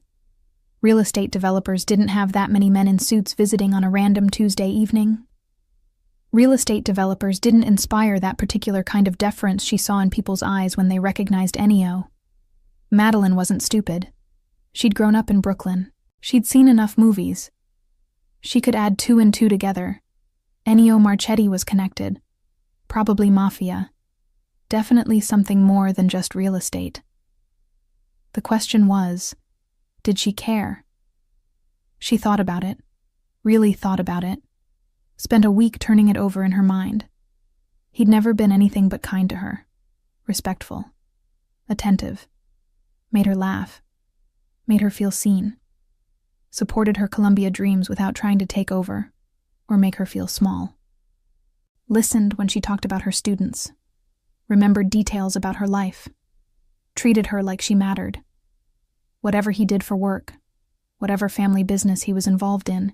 Real estate developers didn't have that many men in suits visiting on a random Tuesday evening. Real estate developers didn't inspire that particular kind of deference she saw in people's eyes when they recognized Ennio. Madeline wasn't stupid. She'd grown up in Brooklyn. She'd seen enough movies. She could add 2 and 2 together. Ennio Marchetti was connected. Probably Mafia. Definitely something more than just real estate. The question was, did she care? She thought about it. Really thought about it. Spent a week turning it over in her mind. He'd never been anything but kind to her. Respectful. Attentive. Made her laugh. Made her feel seen. Supported her Columbia dreams without trying to take over or make her feel small. Listened when she talked about her students. Remembered details about her life. Treated her like she mattered. Whatever he did for work, whatever family business he was involved in,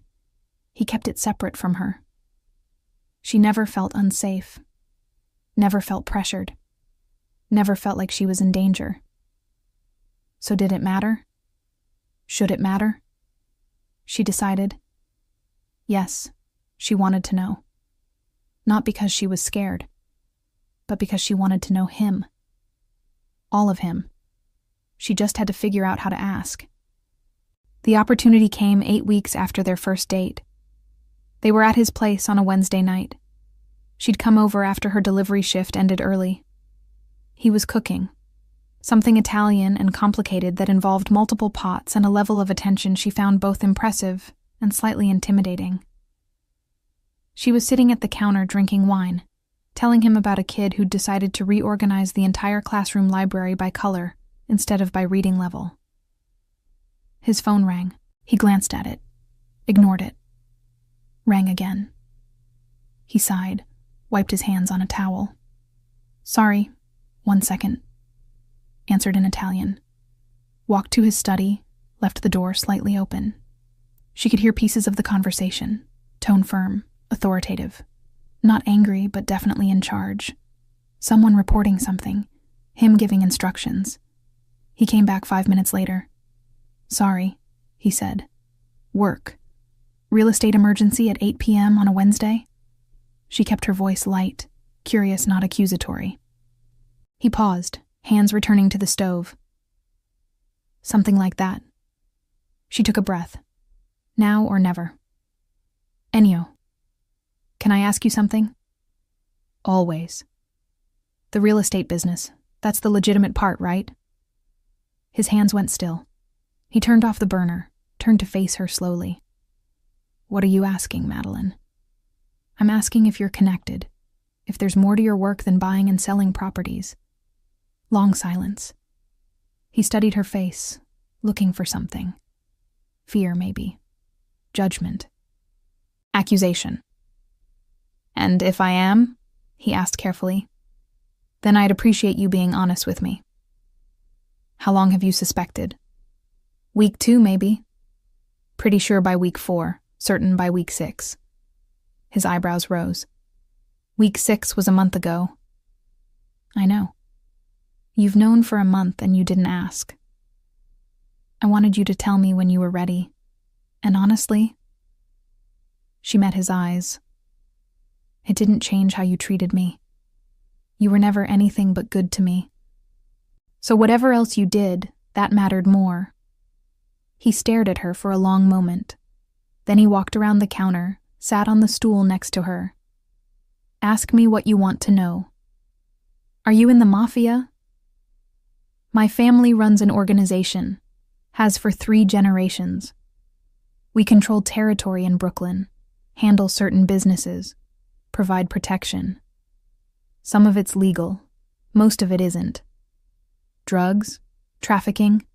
he kept it separate from her. She never felt unsafe. Never felt pressured. Never felt like she was in danger. So did it matter? Should it matter? She decided. Yes, she wanted to know. Not because she was scared, but because she wanted to know him. All of him. She just had to figure out how to ask. The opportunity came 8 weeks after their first date. They were at his place on a Wednesday night. She'd come over after her delivery shift ended early. He was cooking. Something Italian and complicated that involved multiple pots and a level of attention she found both impressive and slightly intimidating. She was sitting at the counter drinking wine, telling him about a kid who'd decided to reorganize the entire classroom library by color instead of by reading level. His phone rang. He glanced at it, ignored it. Rang again. He sighed, wiped his hands on a towel. "Sorry, 1 second," answered in Italian. Walked to his study, left the door slightly open. She could hear pieces of the conversation, tone firm, authoritative. Not angry, but definitely in charge. Someone reporting something, him giving instructions. He came back 5 minutes later. "Sorry," he said. "Work. Real estate emergency at 8 p.m. on a Wednesday?" She kept her voice light, curious, not accusatory. He paused, hands returning to the stove. "Something like that." She took a breath. Now or never. "Ennio, can I ask you something?" "Always." "The real estate business, that's the legitimate part, right?" His hands went still. He turned off the burner, turned to face her slowly. "What are you asking, Madeline?" "I'm asking if you're connected, if there's more to your work than buying and selling properties." Long silence. He studied her face, looking for something. Fear, maybe. Judgment. Accusation. "And if I am," he asked carefully, "then I'd appreciate you being honest with me." "How long have you suspected?" "Week 2, maybe. Pretty sure by week 4, certain by week 6. His eyebrows rose. "Week 6 was a month ago." "I know. You've known for a month and you didn't ask. I wanted you to tell me when you were ready. And honestly," she met his eyes, "it didn't change how you treated me. You were never anything but good to me. So whatever else you did, that mattered more." He stared at her for a long moment. Then he walked around the counter, sat on the stool next to her. "Ask me what you want to know. Are you in the Mafia?" "My family runs an organization, has for 3 generations. We control territory in Brooklyn, handle certain businesses, provide protection. Some of it's legal, most of it isn't. Drugs, trafficking."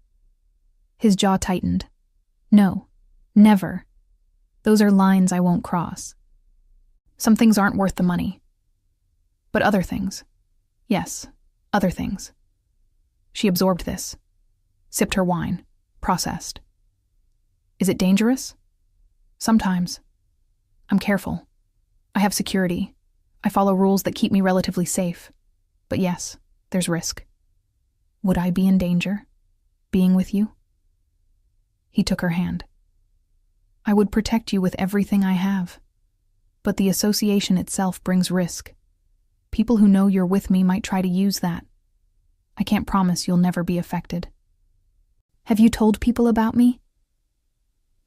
His jaw tightened. "No, never. Those are lines I won't cross. Some things aren't worth the money. But other things. Yes, other things." She absorbed this, sipped her wine, processed. "Is it dangerous?" "Sometimes. I'm careful. I have security. I follow rules that keep me relatively safe. But yes, there's risk. Would I be in danger, being with you? He took her hand. I would protect you with everything I have. But the association itself brings risk. People who know you're with me might try to use that. I can't promise you'll never be affected. Have you told people about me?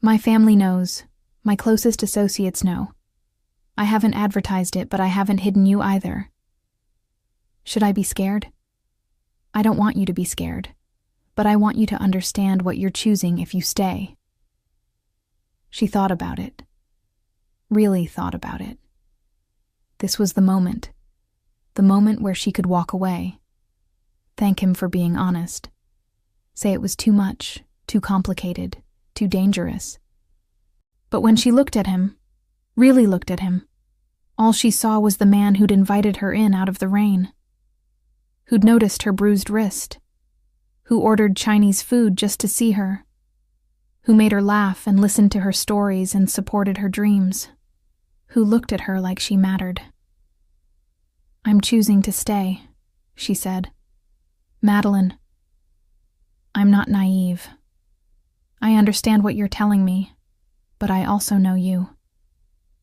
My family knows. My closest associates know. I haven't advertised it, but I haven't hidden you either. Should I be scared? I don't want you to be scared, but I want you to understand what you're choosing if you stay. She thought about it. Really thought about it. This was the moment where she could walk away. Thank him for being honest. Say it was too much, too complicated, too dangerous. But when she looked at him, really looked at him, all she saw was the man who'd invited her in out of the rain, who'd noticed her bruised wrist, who ordered Chinese food just to see her, who made her laugh and listened to her stories and supported her dreams, who looked at her like she mattered. I'm choosing to stay, she said. Madeline, I'm not naive. I understand what you're telling me, but I also know you.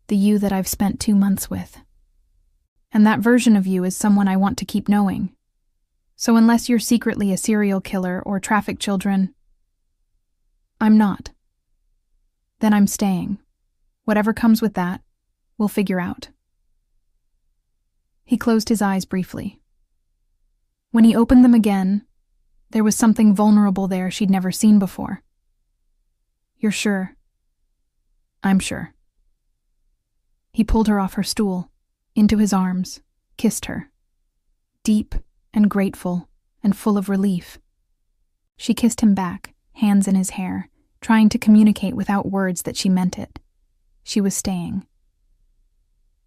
The you that I've spent 2 months with. And that version of you is someone I want to keep knowing. So unless you're secretly a serial killer or traffic children, I'm not. Then I'm staying. Whatever comes with that, we'll figure out. He closed his eyes briefly. When he opened them again, there was something vulnerable there she'd never seen before. You're sure? I'm sure. He pulled her off her stool, into his arms, kissed her. Deep and grateful and full of relief. She kissed him back, hands in his hair, trying to communicate without words that she meant it. She was staying.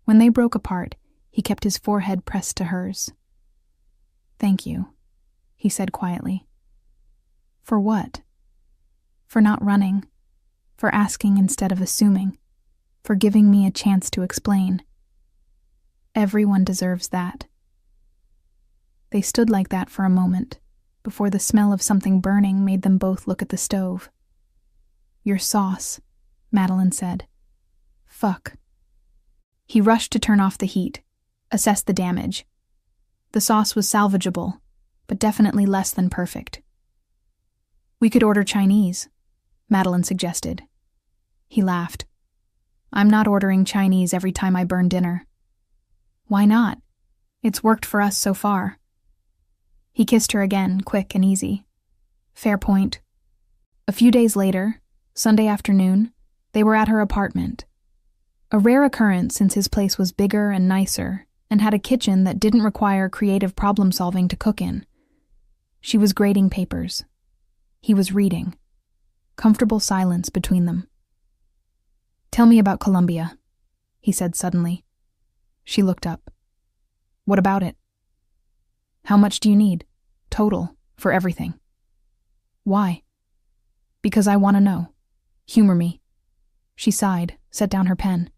When they broke apart, he kept his forehead pressed to hers. Thank you, he said quietly. For what? For not running. For asking instead of assuming. For giving me a chance to explain. Everyone deserves that. They stood like that for a moment, before the smell of something burning made them both look at the stove. Your sauce, Madeline said. Fuck. He rushed to turn off the heat, assess the damage. The sauce was salvageable, but definitely less than perfect. We could order Chinese, Madeline suggested. He laughed. I'm not ordering Chinese every time I burn dinner. Why not? It's worked for us so far. He kissed her again, quick and easy. Fair point. A few days later, Sunday afternoon, they were at her apartment. A rare occurrence since his place was bigger and nicer and had a kitchen that didn't require creative problem-solving to cook in. She was grading papers. He was reading. Comfortable silence between them. Tell me about Colombia, he said suddenly. She looked up. What about it? How much do you need, total, for everything? Why? Because I want to know. Humor me. She sighed, set down her pen.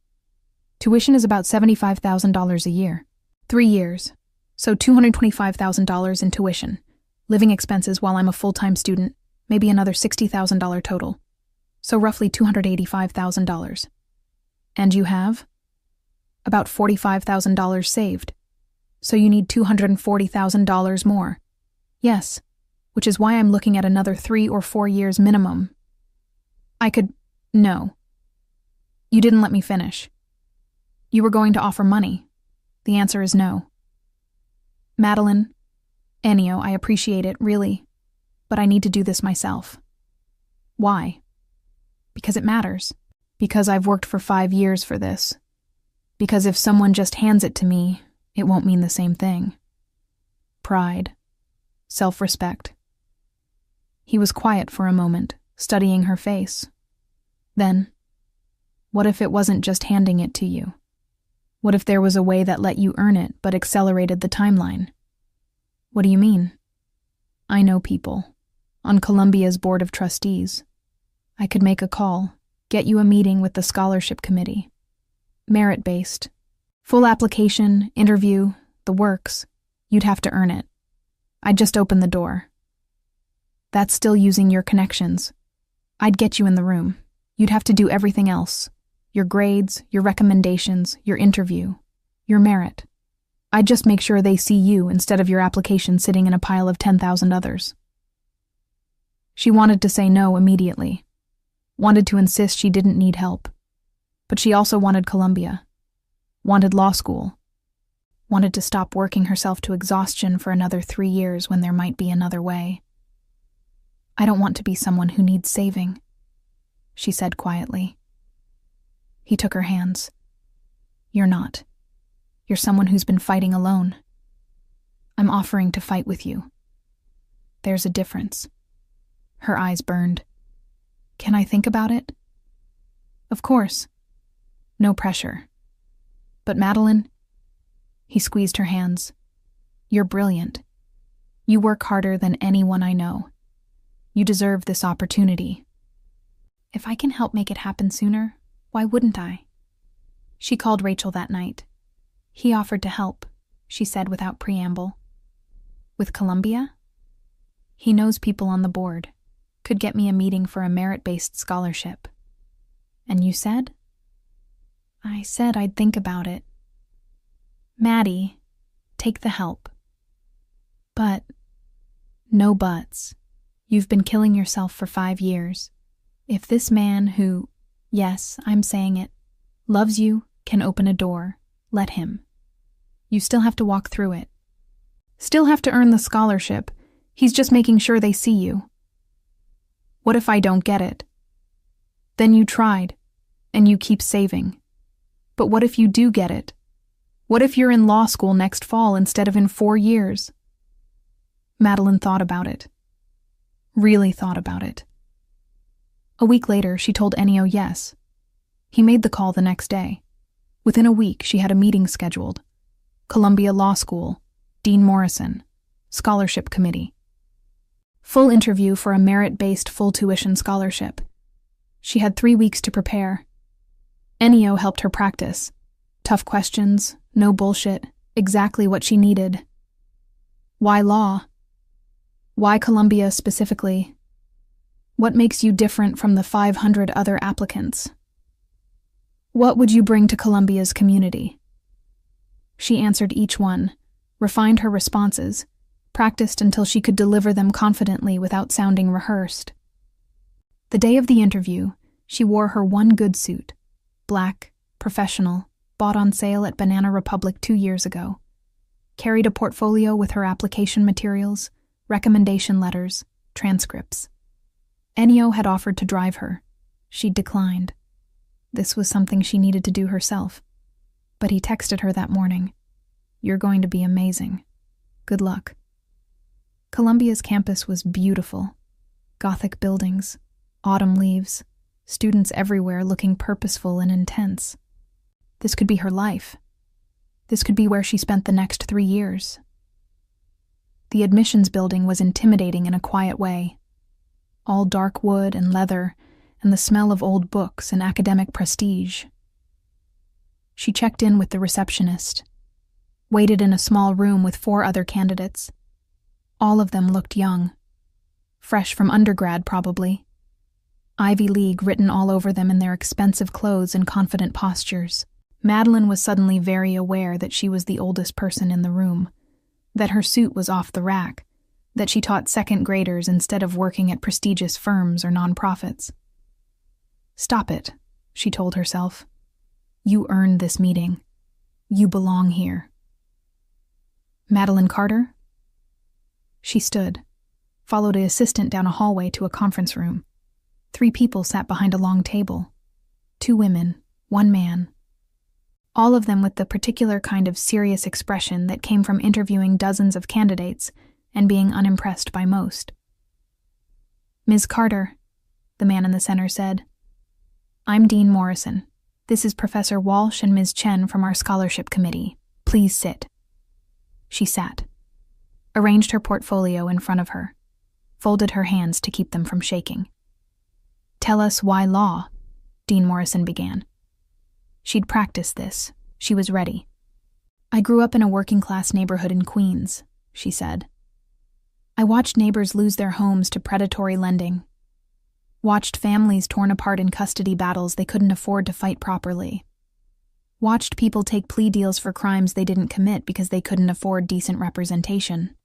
Tuition is about $75,000 a year. 3 years. So $225,000 in tuition. Living expenses while I'm a full-time student, maybe another $60,000 total. So roughly $285,000. And you have? About $45,000 saved. So you need $240,000 more. Yes, which is why I'm looking at another 3 or 4 years minimum. No. You didn't let me finish. You were going to offer money. The answer is no. Madeline, Ennio, I appreciate it, really, but I need to do this myself. Why? Because it matters. Because I've worked for 5 years for this. Because if someone just hands it to me, it won't mean the same thing. Pride. Self-respect. He was quiet for a moment, studying her face. Then, what if it wasn't just handing it to you? What if there was a way that let you earn it but accelerated the timeline? What do you mean? I know people. On Columbia's board of trustees. I could make a call, get you a meeting with the scholarship committee. Merit-based. Full application, interview, the works. You'd have to earn it. I'd just open the door. That's still using your connections. I'd get you in the room. You'd have to do everything else. Your grades, your recommendations, your interview, your merit. I'd just make sure they see you instead of your application sitting in a pile of 10,000 others. She wanted to say no immediately. Wanted to insist she didn't need help. But she also wanted Columbia. Wanted law school. Wanted to stop working herself to exhaustion for another 3 years when there might be another way. I don't want to be someone who needs saving, she said quietly. He took her hands. You're not. You're someone who's been fighting alone. I'm offering to fight with you. There's a difference. Her eyes burned. Can I think about it? Of course. No pressure. But Madeline, he squeezed her hands. You're brilliant. You work harder than anyone I know. You deserve this opportunity. If I can help make it happen sooner, why wouldn't I? She called Rachel that night. He offered to help, she said without preamble. With Columbia? He knows people on the board. Could get me a meeting for a merit-based scholarship. And you said? I said I'd think about it. Maddie, take the help. But, no buts. You've been killing yourself for 5 years. If this man who, yes, I'm saying it, loves you, can open a door, let him. You still have to walk through it. Still have to earn the scholarship. He's just making sure they see you. What if I don't get it? Then you tried, and you keep saving. But what if you do get it? What if you're in law school next fall instead of in 4 years? Madeline thought about it. Really thought about it. A week later, she told Ennio yes. He made the call the next day. Within a week, she had a meeting scheduled. Columbia Law School, Dean Morrison, Scholarship Committee. Full interview for a merit-based full-tuition scholarship. She had 3 weeks to prepare. Ennio helped her practice. Tough questions, no bullshit, exactly what she needed. Why law? Why Columbia specifically? What makes you different from the 500 other applicants? What would you bring to Columbia's community? She answered each one, refined her responses, practiced until she could deliver them confidently without sounding rehearsed. The day of the interview, she wore her one good suit, black, professional, bought on sale at Banana Republic 2 years ago. Carried a portfolio with her application materials, recommendation letters, transcripts. Ennio had offered to drive her. She'd declined. This was something she needed to do herself. But he texted her that morning. You're going to be amazing. Good luck. Columbia's campus was beautiful. Gothic buildings, autumn leaves, students everywhere looking purposeful and intense. This could be her life. This could be where she spent the next 3 years. The admissions building was intimidating in a quiet way. All dark wood and leather, and the smell of old books and academic prestige. She checked in with the receptionist, waited in a small room with 4 other candidates. All of them looked young. Fresh from undergrad, probably. Ivy League written all over them in their expensive clothes and confident postures. Madeline was suddenly very aware that she was the oldest person in the room, that her suit was off the rack, that she taught second graders instead of working at prestigious firms or nonprofits. Stop it, she told herself. You earned this meeting. You belong here. Madeline Carter? She stood, followed an assistant down a hallway to a conference room. 3 people sat behind a long table. 2 women, 1 man. All of them with the particular kind of serious expression that came from interviewing dozens of candidates and being unimpressed by most. Ms. Carter, the man in the center said. I'm Dean Morrison. This is Professor Walsh and Ms. Chen from our scholarship committee. Please sit. She sat, arranged her portfolio in front of her, folded her hands to keep them from shaking. Tell us why law, Dean Morrison began. She'd practiced this. She was ready. I grew up in a working-class neighborhood in Queens, she said. I watched neighbors lose their homes to predatory lending. Watched families torn apart in custody battles they couldn't afford to fight properly. Watched people take plea deals for crimes they didn't commit because they couldn't afford decent representation.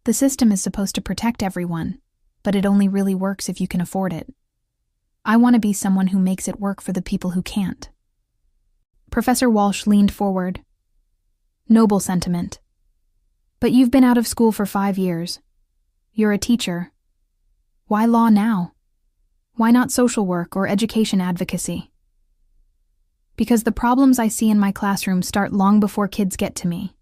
The system is supposed to protect everyone, but it only really works if you can afford it. I want to be someone who makes it work for the people who can't. Professor Walsh leaned forward. Noble sentiment. But you've been out of school for 5 years. You're a teacher. Why law now? Why not social work or education advocacy? Because the problems I see in my classroom start long before kids get to me.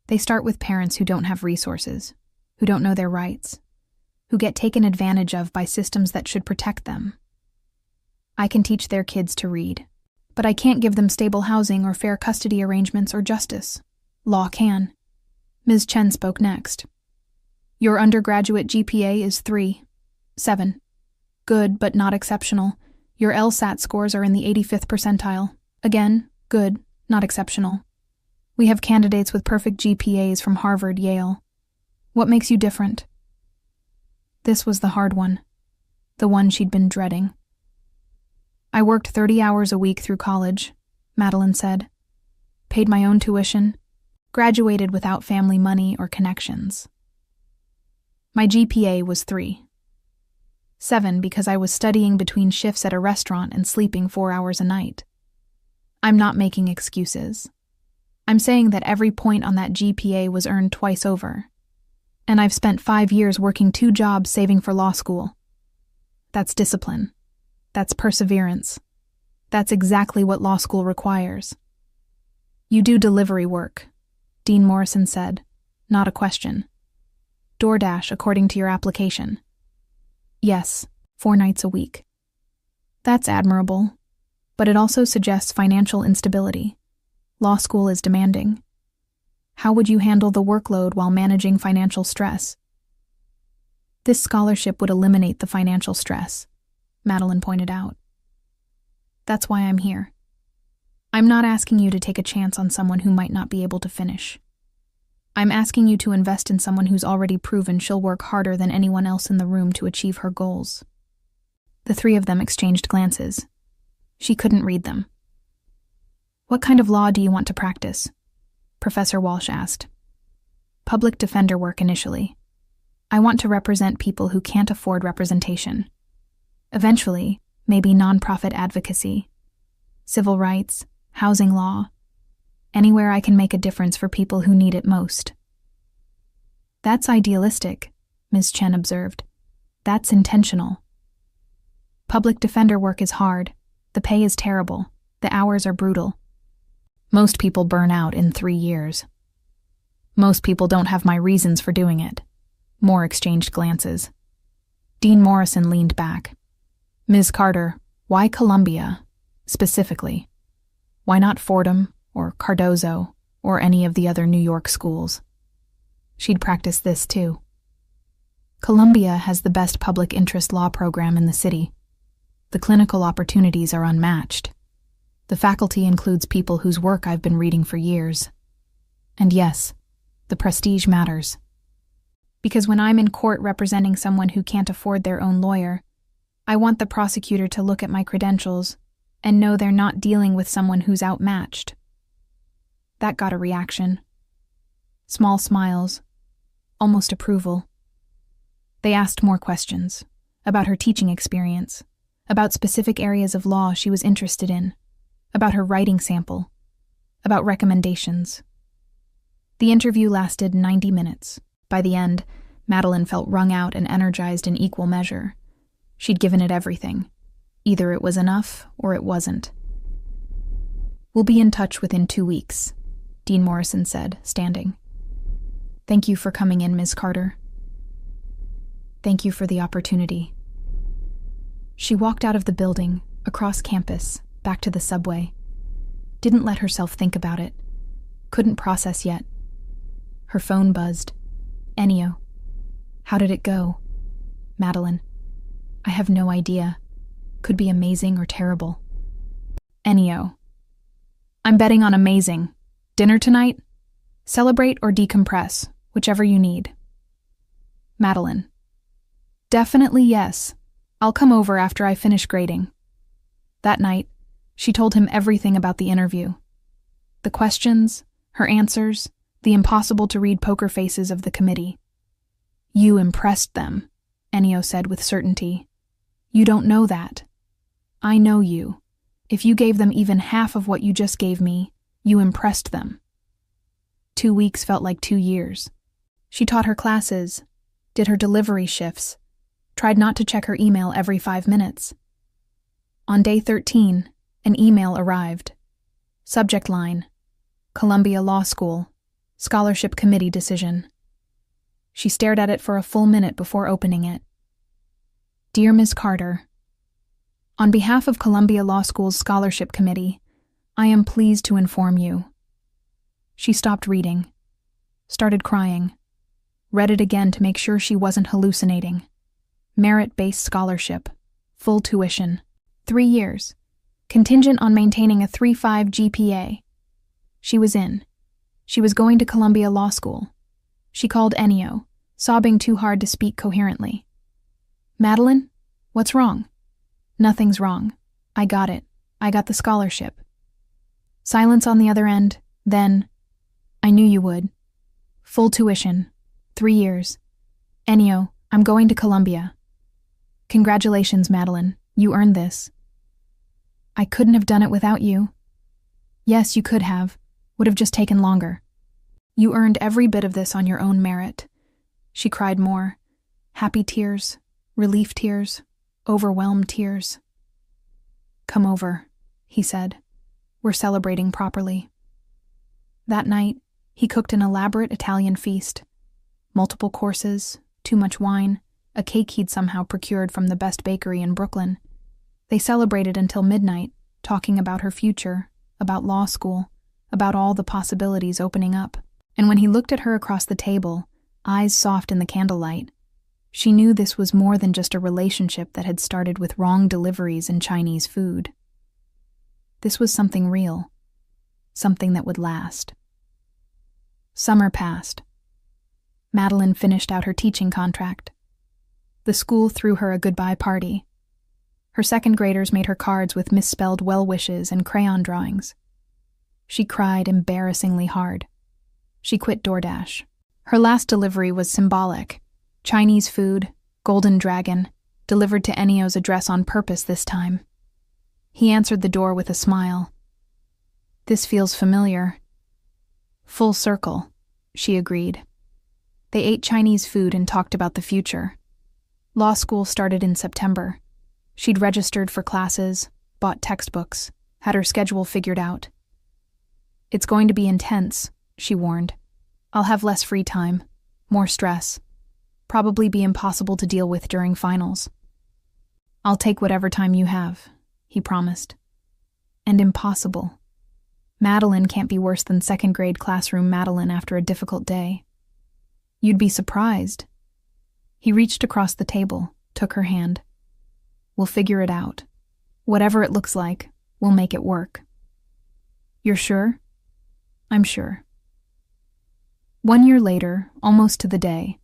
They start with parents who don't have resources, who don't know their rights, who get taken advantage of by systems that should protect them. I can teach their kids to read, but I can't give them stable housing or fair custody arrangements or justice. Law can. Ms. Chen spoke next. Your undergraduate GPA is 3.7. Good, but not exceptional. Your LSAT scores are in the 85th percentile. Again, good, not exceptional. We have candidates with perfect GPAs from Harvard, Yale. What makes you different? This was the hard one, the one she'd been dreading. I worked 30 hours a week through college, Madeline said. Paid my own tuition, graduated without family money or connections. My GPA was 3.7 because I was studying between shifts at a restaurant and sleeping 4 hours a night. I'm not making excuses. I'm saying that every point on that GPA was earned twice over. And I've spent 5 years working 2 jobs saving for law school. That's discipline. That's perseverance. That's exactly what law school requires. You do delivery work, Dean Morrison said, not a question. DoorDash according to your application. Yes, 4 nights a week. That's admirable, but it also suggests financial instability. Law school is demanding. How would you handle the workload while managing financial stress? This scholarship would eliminate the financial stress, Madeline pointed out. That's why I'm here. I'm not asking you to take a chance on someone who might not be able to finish. I'm asking you to invest in someone who's already proven she'll work harder than anyone else in the room to achieve her goals. The 3 of them exchanged glances. She couldn't read them. What kind of law do you want to practice? Professor Walsh asked. Public defender work initially. I want to represent people who can't afford representation. Eventually, maybe nonprofit advocacy, civil rights, housing law, anywhere I can make a difference for people who need it most. That's idealistic, Ms. Chen observed. That's intentional. Public defender work is hard. The pay is terrible. The hours are brutal. Most people burn out in 3 years. Most people don't have my reasons for doing it. More exchanged glances. Dean Morrison leaned back. Ms. Carter, why Columbia, specifically? Why not Fordham or Cardozo or any of the other New York schools? She'd practiced this too. Columbia has the best public interest law program in the city. The clinical opportunities are unmatched. The faculty includes people whose work I've been reading for years. And yes, the prestige matters. Because when I'm in court representing someone who can't afford their own lawyer, I want the prosecutor to look at my credentials and know they're not dealing with someone who's outmatched. That got a reaction. Small smiles, almost approval. They asked more questions, about her teaching experience, about specific areas of law she was interested in, about her writing sample, about recommendations. The interview lasted 90 minutes. By the end, Madeline felt wrung out and energized in equal measure. She'd given it everything. Either it was enough or it wasn't. We'll be in touch within 2 weeks, Dean Morrison said, standing. Thank you for coming in, Ms. Carter. Thank you for the opportunity. She walked out of the building, across campus, back to the subway. Didn't let herself think about it. Couldn't process yet. Her phone buzzed. Ennio. How did it go? Madeline. I have no idea. Could be amazing or terrible. Ennio. I'm betting on amazing, Dinner tonight? Celebrate or decompress, whichever you need. Madeline. Definitely yes. I'll come over after I finish grading. That night, she told him everything about the interview. The questions, her answers, the impossible-to-read poker faces of the committee. You impressed them, Ennio said with certainty. You don't know that. I know you. If you gave them even half of what you just gave me, you impressed them. 2 weeks felt like 2 years. She taught her classes, did her delivery shifts, tried not to check her email every 5 minutes. On day 13, an email arrived. Subject line: Columbia Law School, Scholarship Committee decision. She stared at it for a full minute before opening it. Dear Ms. Carter, on behalf of Columbia Law School's Scholarship Committee, I am pleased to inform you. She stopped reading, started crying, read it again to make sure she wasn't hallucinating. Merit-based scholarship, full tuition, 3 years, contingent on maintaining a 3.5 GPA. She was in. She was going to Columbia Law School. She called Ennio, sobbing too hard to speak coherently. Madeline, what's wrong? Nothing's wrong. I got it. I got the scholarship. Silence on the other end, then, I knew you would. Full tuition, 3 years. Ennio, I'm going to Columbia. Congratulations, Madeline. You earned this. I couldn't have done it without you. Yes, you could have. Would have just taken longer. You earned every bit of this on your own merit. She cried more. Happy tears, relief tears, overwhelmed tears. Come over, he said. We're celebrating properly. That night, he cooked an elaborate Italian feast. Multiple courses, too much wine, a cake he'd somehow procured from the best bakery in Brooklyn. They celebrated until midnight, talking about her future, about law school, about all the possibilities opening up. And when he looked at her across the table, eyes soft in the candlelight, she knew this was more than just a relationship that had started with wrong deliveries and Chinese food. This was something real, something that would last. Summer passed. Madeline finished out her teaching contract. The school threw her a goodbye party. Her second graders made her cards with misspelled well wishes and crayon drawings. She cried embarrassingly hard. She quit DoorDash. Her last delivery was symbolic. Chinese food, golden dragon, delivered to Ennio's address on purpose this time. He answered the door with a smile. This feels familiar. Full circle, she agreed. They ate Chinese food and talked about the future. Law school started in September. She'd registered for classes, bought textbooks, had her schedule figured out. It's going to be intense, she warned. I'll have less free time, more stress, probably be impossible to deal with during finals. I'll take whatever time you have, he promised. And impossible. Madeline can't be worse than second grade classroom Madeline after a difficult day. You'd be surprised. He reached across the table, took her hand. We'll figure it out. Whatever it looks like, we'll make it work. You're sure? I'm sure. 1 year later, almost to the day,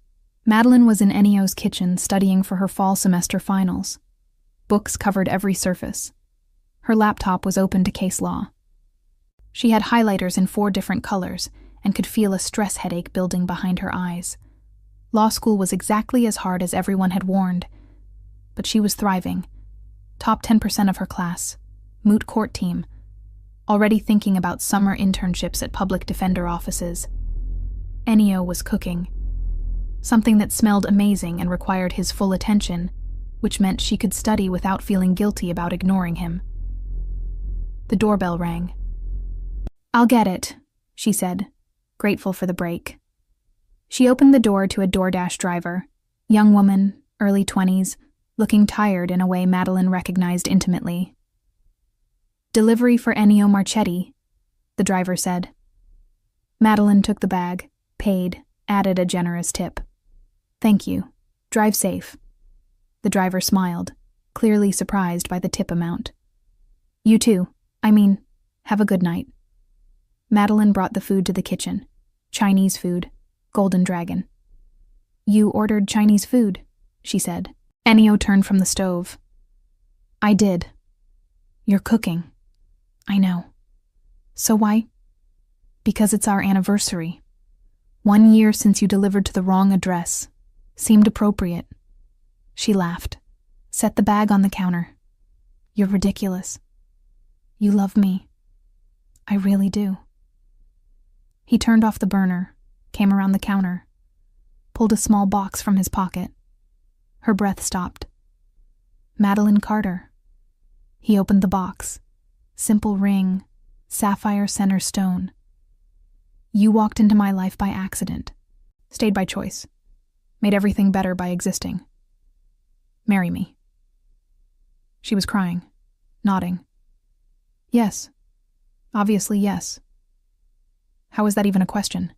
Madeline was in Ennio's kitchen studying for her fall semester finals. Books covered every surface. Her laptop was open to case law. She had highlighters in 4 different colors and could feel a stress headache building behind her eyes. Law school was exactly as hard as everyone had warned, but she was thriving. Top 10% of her class, moot court team, already thinking about summer internships at public defender offices. Ennio was cooking. Something that smelled amazing and required his full attention, which meant she could study without feeling guilty about ignoring him. The doorbell rang. I'll get it, she said, grateful for the break. She opened the door to a DoorDash driver, young woman, early 20s, looking tired in a way Madeline recognized intimately. Delivery for Ennio Marchetti, the driver said. Madeline took the bag, paid, added a generous tip. Thank you. Drive safe. The driver smiled, clearly surprised by the tip amount. You too. Have a good night. Madeline brought the food to the kitchen. Chinese food. Golden Dragon. You ordered Chinese food, she said. Ennio turned from the stove. I did. You're cooking. I know. So why? Because it's our anniversary. 1 year since you delivered to the wrong address. Seemed appropriate. She laughed. Set the bag on the counter. You're ridiculous. You love me. I really do. He turned off the burner, came around the counter, pulled a small box from his pocket. Her breath stopped. Madeline Carter. He opened the box. Simple ring, sapphire center stone. You walked into my life by accident. Stayed by choice. Made everything better by existing. Marry me. She was crying, nodding. Yes. Obviously, yes. How is that even a question?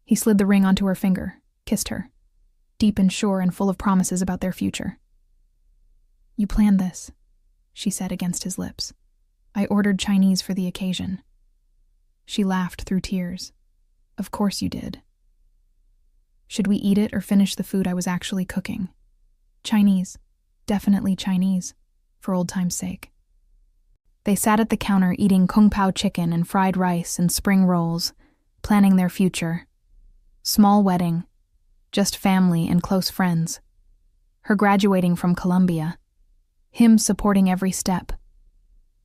He slid the ring onto her finger, kissed her, deep and sure and full of promises about their future. You planned this, she said against his lips. I ordered Chinese for the occasion. She laughed through tears. Of course you did. Should we eat it or finish the food I was actually cooking? Chinese. Definitely Chinese, for old time's sake. They sat at the counter eating kung pao chicken and fried rice and spring rolls, planning their future. Small wedding, just family and close friends. Her graduating from Columbia. Him supporting every step.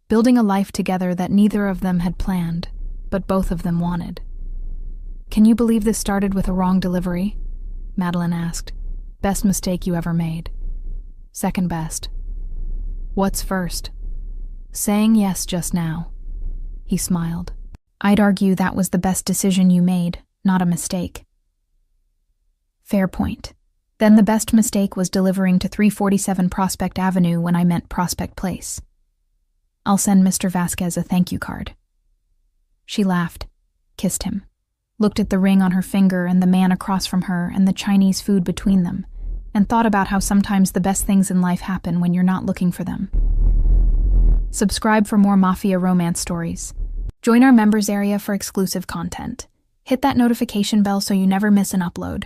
Building a life together that neither of them had planned, but both of them wanted. Can you believe this started with a wrong delivery? Madeline asked. Best mistake you ever made. Second best. What's first? Saying yes just now. He smiled. I'd argue that was the best decision you made, not a mistake. Fair point. Then the best mistake was delivering to 347 Prospect Avenue when I meant Prospect Place. I'll send Mr. Vasquez a thank you card. She laughed, kissed him, looked at the ring on her finger and the man across from her and the Chinese food between them, and thought about how sometimes the best things in life happen when you're not looking for them. Subscribe for more Mafia romance stories. Join our members area for exclusive content. Hit that notification bell so you never miss an upload.